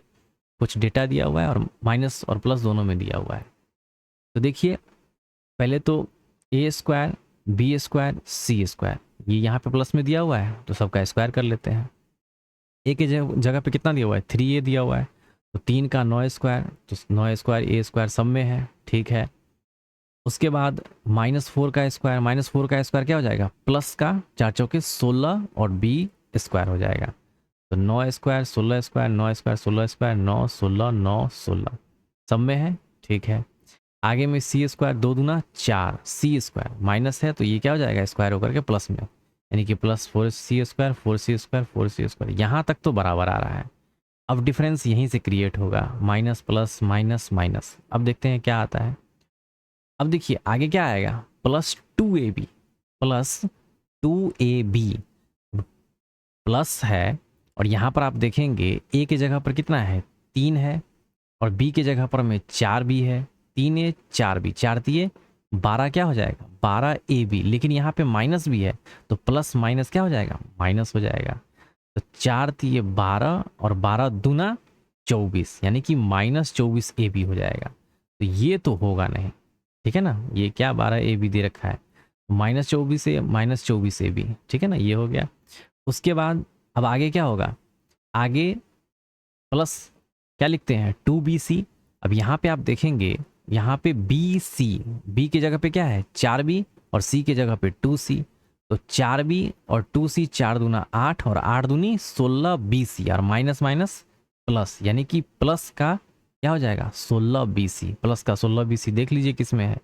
कुछ डेटा दिया हुआ है और माइनस और प्लस दोनों में दिया हुआ है। तो देखिए पहले तो ए स्क्वायर बी स्क्वायर सी स्क्वायर, ये यहाँ पे प्लस में दिया हुआ है तो सबका स्क्वायर कर लेते हैं। ए के जगह पे कितना दिया हुआ है, 3a दिया हुआ है, तो 3 का 9 स्क्वायर, तो 9 स्क्वायर ए स्क्वायर सब में है, ठीक है। उसके बाद -4 का स्क्वायर, -4 का स्क्वायर क्या हो जाएगा, प्लस का 4 चौके 16 और बी स्क्वायर हो जाएगा, तो 9 स्क्वायर 16 स्क्वायर 9 स्क्वायर 16 स्क्वायर 9 16 9 16 सब में है, ठीक है। आगे में सी स्क्वायर 2 दूना 4, सी स्क्वायर माइनस है तो ये क्या हो जाएगा, स्क्वायर होकर के प्लस में, यानी कि plus 4c square 4c square 4c square, यहाँ तक तो बराबर आ रहा है। अब डिफरेंस यहीं से क्रिएट होगा, माइनस प्लस माइनस माइनस। अब देखते हैं क्या आता है। अब देखिए आगे क्या आएगा, plus 2ab plus 2ab plus है, और यहाँ पर आप देखेंगे ए के जगह पर कितना है 3 है और बी के जगह पर में 4b है, 3a 4b 4 दिए 12 क्या हो जाएगा 12ab, लेकिन यहाँ पे माइनस भी है तो प्लस माइनस क्या हो जाएगा माइनस हो जाएगा, तो 4 दिए 12 और 12 दूना 24, यानी कि -24ab हो जाएगा। तो ये तो होगा नहीं, ठीक है ना, ये क्या 12ab दे रखा है, -24 से -24ab, ठीक है ना, ये हो गया। उसके बाद अब आगे क्या होगा, आगे प्लस क्या लिखते हैं 2bc। अब यहाँ पे आप देखेंगे यहाँ पे bc, b की जगह पे क्या है 4b और c की जगह पे 2c, तो 4b और 2c 4 दूना 8 और 8 दूनी 16 bc और माइनस माइनस प्लस, यानी कि प्लस का क्या हो जाएगा 16 bc, प्लस का 16 bc देख लीजिए किस में है,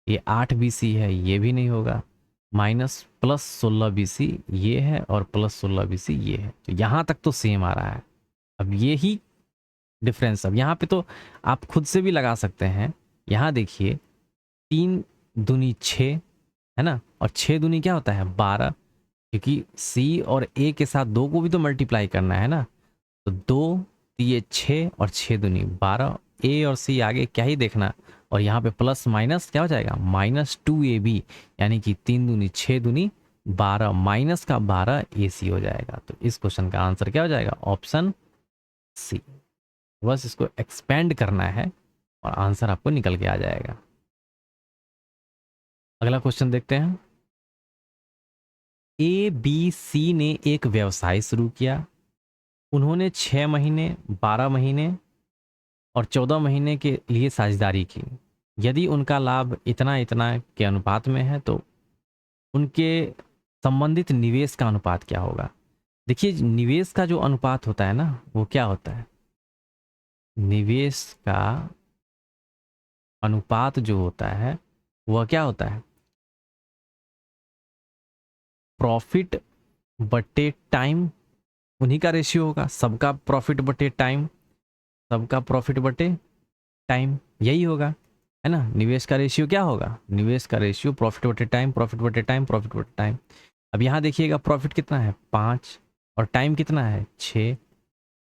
ये 8 bc है, ये भी नहीं होगा, माइनस प्लस 16 bc ये है और प्लस 16 bc ये है, तो यहाँ तक तो सेम आ रहा है। अब ये ही डिफरेंस, अब यहाँ पे तो आप खुद से भी लगा सकते हैं, यहाँ देखिए 3 दूनी 6 है ना, और 6 दूनी क्या होता है 12, क्योंकि C और A के साथ 2 को भी तो मल्टीप्लाई करना है ना, तो 2 ये 6 और 6 दूनी 12, A और C आगे क्या ही देखना, और यहाँ पे प्लस माइनस क्या हो जाएगा -2ab, यानी कि 3 दूनी 6 दूनी 12 माइनस का 12 AC हो जाएगा। तो इस क्वेश्चन का आंसर क्या हो जाएगा, ऑप्शन सी। बस इसको एक्सपेंड करना है और आंसर आपको निकल के आ जाएगा। अगला क्वेश्चन देखते हैं। ABC ने एक व्यवसाय शुरू किया, उन्होंने 6 महीने 12 महीने और 14 महीने के लिए साझेदारी की। यदि उनका लाभ इतना इतना के अनुपात में है तो उनके संबंधित निवेश का अनुपात क्या होगा। देखिए निवेश का जो अनुपात होता है ना वो क्या होता है, निवेश का अनुपात जो होता है वह क्या होता है, प्रॉफिट बटे टाइम, उन्हीं का रेशियो होगा, सबका प्रॉफिट बटे टाइम, सबका प्रॉफिट बटे टाइम यही होगा, है ना। निवेश का रेशियो क्या होगा, निवेश का रेशियो प्रॉफिट बटे टाइम, प्रॉफिट बटे टाइम, प्रॉफिट बटे टाइम। अब यहाँ देखिएगा प्रॉफिट कितना है 5 और टाइम कितना है 6,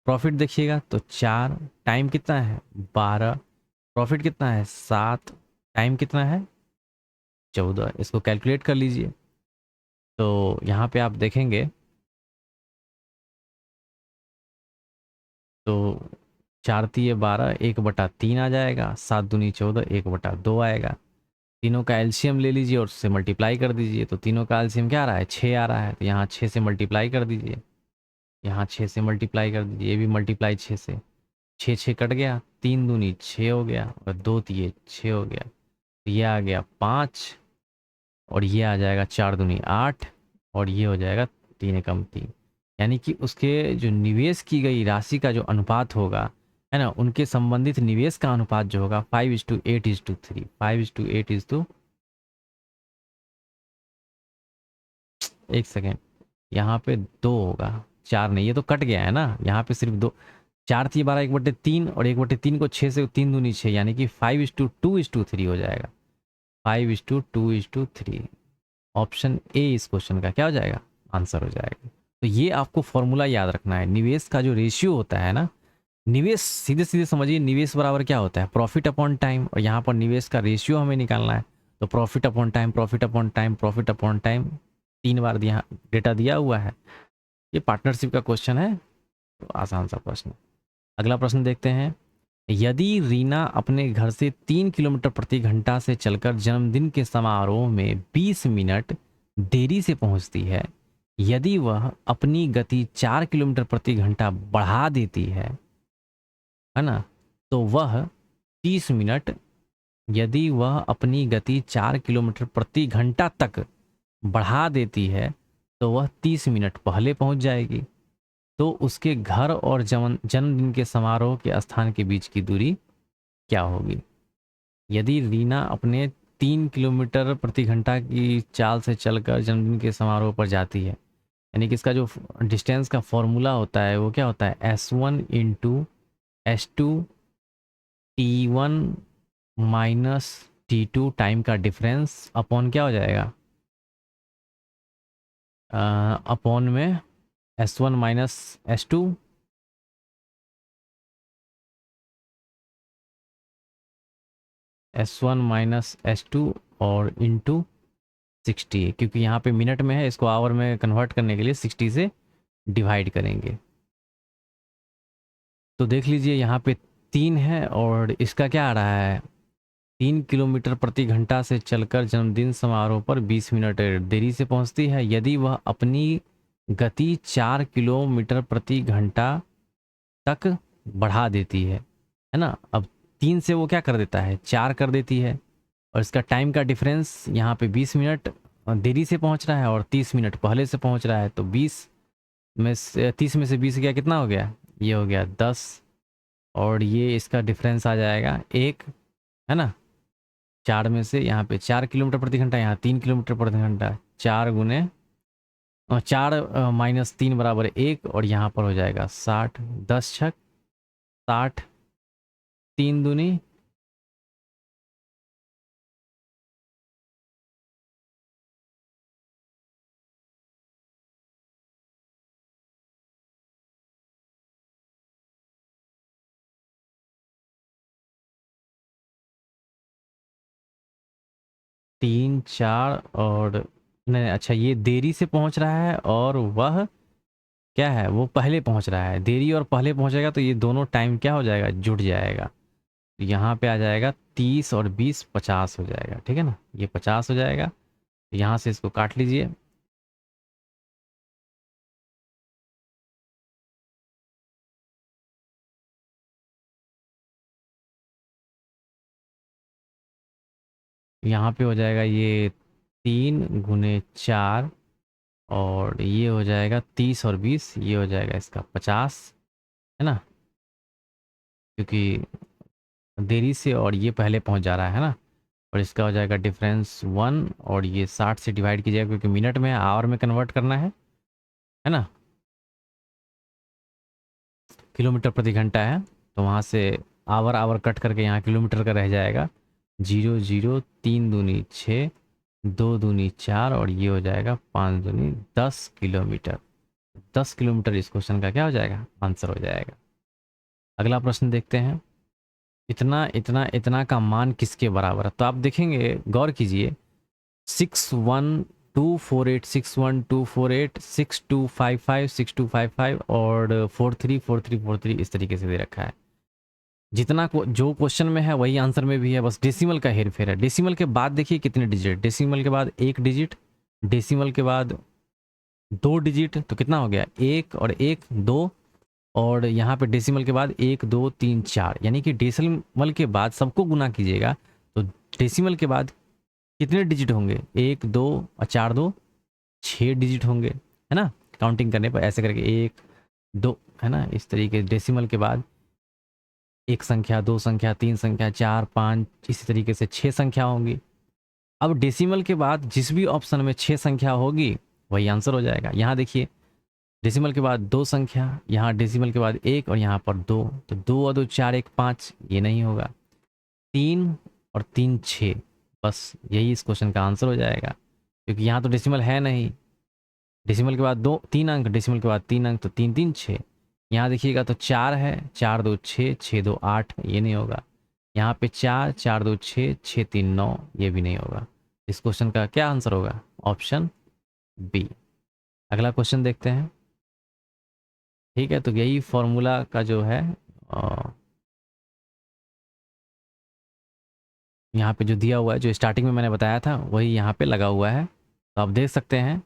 प्रॉफिट देखिएगा तो 4, टाइम कितना है 12, प्रॉफिट कितना है 7, टाइम कितना है 14। इसको कैलकुलेट कर लीजिए, तो यहाँ पे आप देखेंगे तो 4 तिये 12, 1/3 आ जाएगा, 7 दूनी 14, 1/2 आएगा। तीनों का एलसीएम ले लीजिए और उससे मल्टीप्लाई कर दीजिए, तो तीनों का एलसीएम क्या आ रहा है 6 आ रहा है, तो यहाँ 6 से मल्टीप्लाई कर दीजिए, यहाँ 6 से मल्टीप्लाई कर दीजिए, ये भी मल्टीप्लाई 6 से, 6 6 कट गया, 3 दूनी 6 हो गया और 2 तिये 6 हो गया, तो ये आ गया 5 और ये आ जाएगा 4 दूनी 8 और ये हो जाएगा 3 एकम 3, यानी कि उसके जो निवेश की गई राशि का जो अनुपात होगा है ना, उनके संबंधित निवेश का अनुपात जो होगा 5:8:3, 5:8 एक सेकेंड, यहाँ पे 2 होगा, 4 नहीं, ये तो कट गया है ना, यहाँ पे सिर्फ 2, 4 थी 12 1/3 और 1/3 को 6 से 3 दूनी 6, यानी कि 5:2:3 हो जाएगा, 5:2:3। ऑप्शन ए इस क्वेश्चन का क्या हो जाएगा, आंसर हो जाएगा। तो ये आपको फॉर्मूला याद रखना है, निवेश का जो रेशियो होता है ना, निवेश सीधे सीधे समझिए, निवेश बराबर क्या होता है, प्रॉफिट अपॉन टाइम, और यहाँ पर निवेश का रेशियो हमें निकालना है, तो profit upon time, profit upon time, profit upon time, 3 बार दिया डेटा दिया हुआ है। ये पार्टनरशिप का क्वेश्चन है, तो आसान सा प्रश्न। अगला प्रश्न देखते हैं, यदि रीना अपने घर से 3 किलोमीटर प्रति घंटा से चलकर जन्मदिन के समारोह में 20 मिनट देरी से पहुंचती है, यदि वह अपनी गति 4 किलोमीटर प्रति घंटा बढ़ा देती है ना, तो वह 30 मिनट, यदि वह अपनी गति 4 किलोमीटर प्रति घंटा तक बढ़ा देती है तो वह 30 मिनट पहले पहुंच जाएगी। तो उसके घर और जन्मदिन के समारोह के स्थान के बीच की दूरी क्या होगी। यदि रीना अपने 3 किलोमीटर प्रति घंटा की चाल से चलकर जन्मदिन के समारोह पर जाती है, यानी कि इसका जो डिस्टेंस का फॉर्मूला होता है वो क्या होता है, S1 into S2 T1 minus T2 time का डिफरेंस अपॉन क्या हो जाएगा, अपॉन में S1 minus S2, S1 minus S2 और इंटू 60, क्योंकि यहाँ पे मिनट में है, इसको आवर में कन्वर्ट करने के लिए 60 से डिवाइड करेंगे। तो देख लीजिए यहाँ पे 3 है और इसका क्या आ रहा है, 3 किलोमीटर प्रति घंटा से चलकर जन्मदिन समारोह पर 20 मिनट देरी से पहुँचती है, यदि वह अपनी गति 4 किलोमीटर प्रति घंटा तक बढ़ा देती है ना। अब 3 से वो क्या कर देता है, 4 कर देती है, और इसका टाइम का डिफरेंस यहाँ पे 20 मिनट देरी से पहुँच रहा है और 30 मिनट पहले से पहुँच रहा है, तो 20 में से 30 में से 20 गया, कितना हो गया, ये हो गया 10, और ये इसका डिफरेंस आ जाएगा 1, है ना। 4 में से यहाँ पे 4 किलोमीटर प्रति घंटा, यहाँ 3 किलोमीटर प्रति घंटा, 4 गुने 4 माइनस 3 बराबर 1, और यहाँ पर हो जाएगा 60, 10 छक 60, 3 दूनी 3 4 और नहीं, अच्छा ये देरी से पहुंच रहा है और वह क्या है, वो पहले पहुंच रहा है, देरी और पहले पहुंचेगा तो ये दोनों टाइम क्या हो जाएगा, जुड़ जाएगा। तो यहाँ पे आ जाएगा 30 और 20 50 हो जाएगा, ठीक है ना, ये 50 हो जाएगा। यहाँ से इसको काट लीजिए, यहाँ पे हो जाएगा ये 3 गुने 4, और ये हो जाएगा 30 और 20, ये हो जाएगा इसका 50, है ना, क्योंकि देरी से और ये पहले पहुंच जा रहा है ना। और इसका हो जाएगा डिफरेंस 1, और ये 60 से डिवाइड कीजिएगा क्योंकि मिनट में आवर में कन्वर्ट करना है ना, किलोमीटर प्रति घंटा है, तो वहाँ से आवर आवर कट करके यहाँ किलोमीटर का रह जाएगा, 0 0, 3 दूनी 6, 2 दूनी 4, और ये हो जाएगा 5 दूनी 10 किलोमीटर। 10 किलोमीटर इस क्वेश्चन का क्या हो जाएगा, आंसर हो जाएगा। अगला प्रश्न देखते हैं, इतना इतना इतना का मान किसके बराबर है। तो आप देखेंगे, गौर कीजिए, 6124861248 6255 और 434343 इस तरीके से दे रखा है। जितना को जो क्वेश्चन में है वही आंसर में भी है, बस डेसिमल का हेर फेर है। डेसिमल के बाद देखिए कितने डिजिट, डेसिमल के बाद 1 डिजिट, डेसिमल के बाद 2 डिजिट, तो कितना हो गया, 1 और 1 2, और यहाँ पे डेसिमल के बाद 1 2 3 4, यानी कि डेसिमल के बाद सबको गुना कीजिएगा तो डेसिमल के बाद कितने डिजिट होंगे, 1 2 और 4 2 6 डिजिट होंगे, है ना। काउंटिंग करने पर ऐसे करके 1 2, है ना, इस तरीके डेसिमल के बाद 1 संख्या, 2 संख्या, 3 संख्या, 4, 5, इसी तरीके से 6 संख्या होंगी। अब डेसिमल के बाद जिस भी ऑप्शन में 6 संख्या होगी वही आंसर हो जाएगा। यहाँ देखिए डेसिमल के बाद 2 संख्या, यहाँ डेसिमल के बाद 1 और यहाँ पर 2, तो 2 और 2 4, 1 5, ये नहीं होगा। 3 और 3 6, बस यही इस क्वेश्चन का आंसर हो जाएगा, क्योंकि यहाँ तो डेसिमल है नहीं। डेसिमल के बाद 3 अंक, डेसिमल के बाद 3 अंक, तो 3 3 6। यहाँ देखिएगा तो 4 है, 4 2 6, 6 2 8, ये नहीं होगा। यहाँ पे 4, 4 2 6, 6 3 9, ये भी नहीं होगा। इस क्वेश्चन का क्या आंसर होगा? Option B. अगला क्वेश्चन देखते हैं। ठीक है, तो यही फॉर्मूला का जो है यहाँ पे जो दिया हुआ है, जो स्टार्टिंग में मैंने बताया था वही यहाँ पे लगा हुआ है। तो आप देख सकते हैं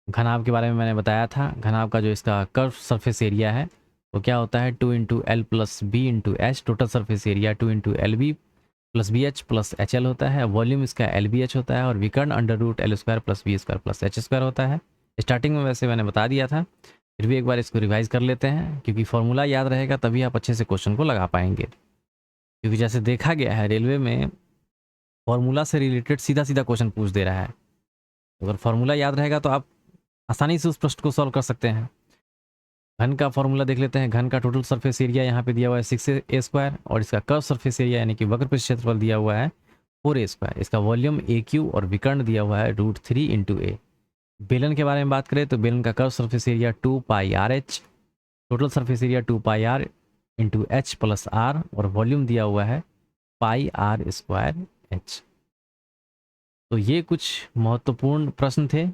घनाभ के बारे में मैंने बताया था। घनाभ का जो इसका कर्व सरफेस एरिया है वो क्या होता है? 2 into L plus B into H. Total surface area 2 into L B plus B H plus H L होता है। वॉल्यूम इसका एल बी एच होता है और विकर्ण under root L square plus B square plus H square होता है। Starting में वैसे मैंने बता दिया था, फिर भी एक बार इसको रिवाइज कर लेते हैं, क्योंकि फॉर्मूला याद रहेगा तभी आप अच्छे से क्वेश्चन को लगा पाएंगे। क्योंकि जैसे देखा गया है रेलवे में फॉर्मूला से रिलेटेड सीधा सीधा क्वेश्चन पूछ दे रहा है। अगर फॉर्मूला याद रहेगा तो आप आसानी से उस प्रश्न को सॉल्व कर सकते हैं। घन का फॉर्मूला देख लेते हैं। घन का टोटल सरफेस एरिया यहाँ पे दिया हुआ है 6a स्क्वायर और इसका कर्व सरफेस एरिया यानी कि वक्र पृष्ठ क्षेत्रफल दिया हुआ है 4a स्क्वायर। इसका वॉल्यूम AQ और विकर्ण दिया हुआ है √3 इंटू ए। बेलन के बारे में बात करें तो बेलन का curve surface area 2 pi R H, total surface area 2 pi R into H plus R और वॉल्यूम दिया हुआ है पाई आर स्क्वायर एच। तो ये कुछ महत्वपूर्ण प्रश्न थे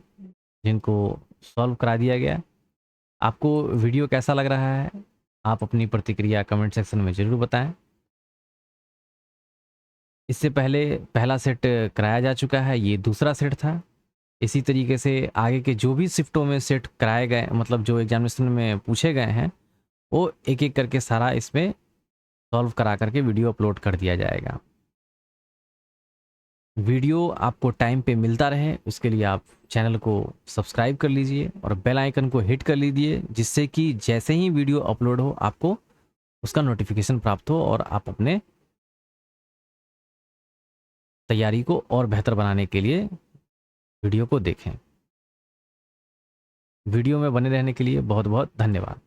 जिनको सॉल्व करा दिया गया। आपको वीडियो कैसा लग रहा है आप अपनी प्रतिक्रिया कमेंट सेक्शन में ज़रूर बताएं। इससे पहले पहला सेट कराया जा चुका है, ये दूसरा सेट था। इसी तरीके से आगे के जो भी शिफ्टों में सेट कराए गए, मतलब जो एग्जामिनेशन में पूछे गए हैं, वो एक एक करके सारा इसमें सॉल्व करा करके वीडियो अपलोड कर दिया जाएगा। वीडियो आपको टाइम पे मिलता रहे उसके लिए आप चैनल को सब्सक्राइब कर लीजिए और बेल आइकन को हिट कर लीजिए, जिससे कि जैसे ही वीडियो अपलोड हो आपको उसका नोटिफिकेशन प्राप्त हो और आप अपने तैयारी को और बेहतर बनाने के लिए वीडियो को देखें। वीडियो में बने रहने के लिए बहुत बहुत धन्यवाद।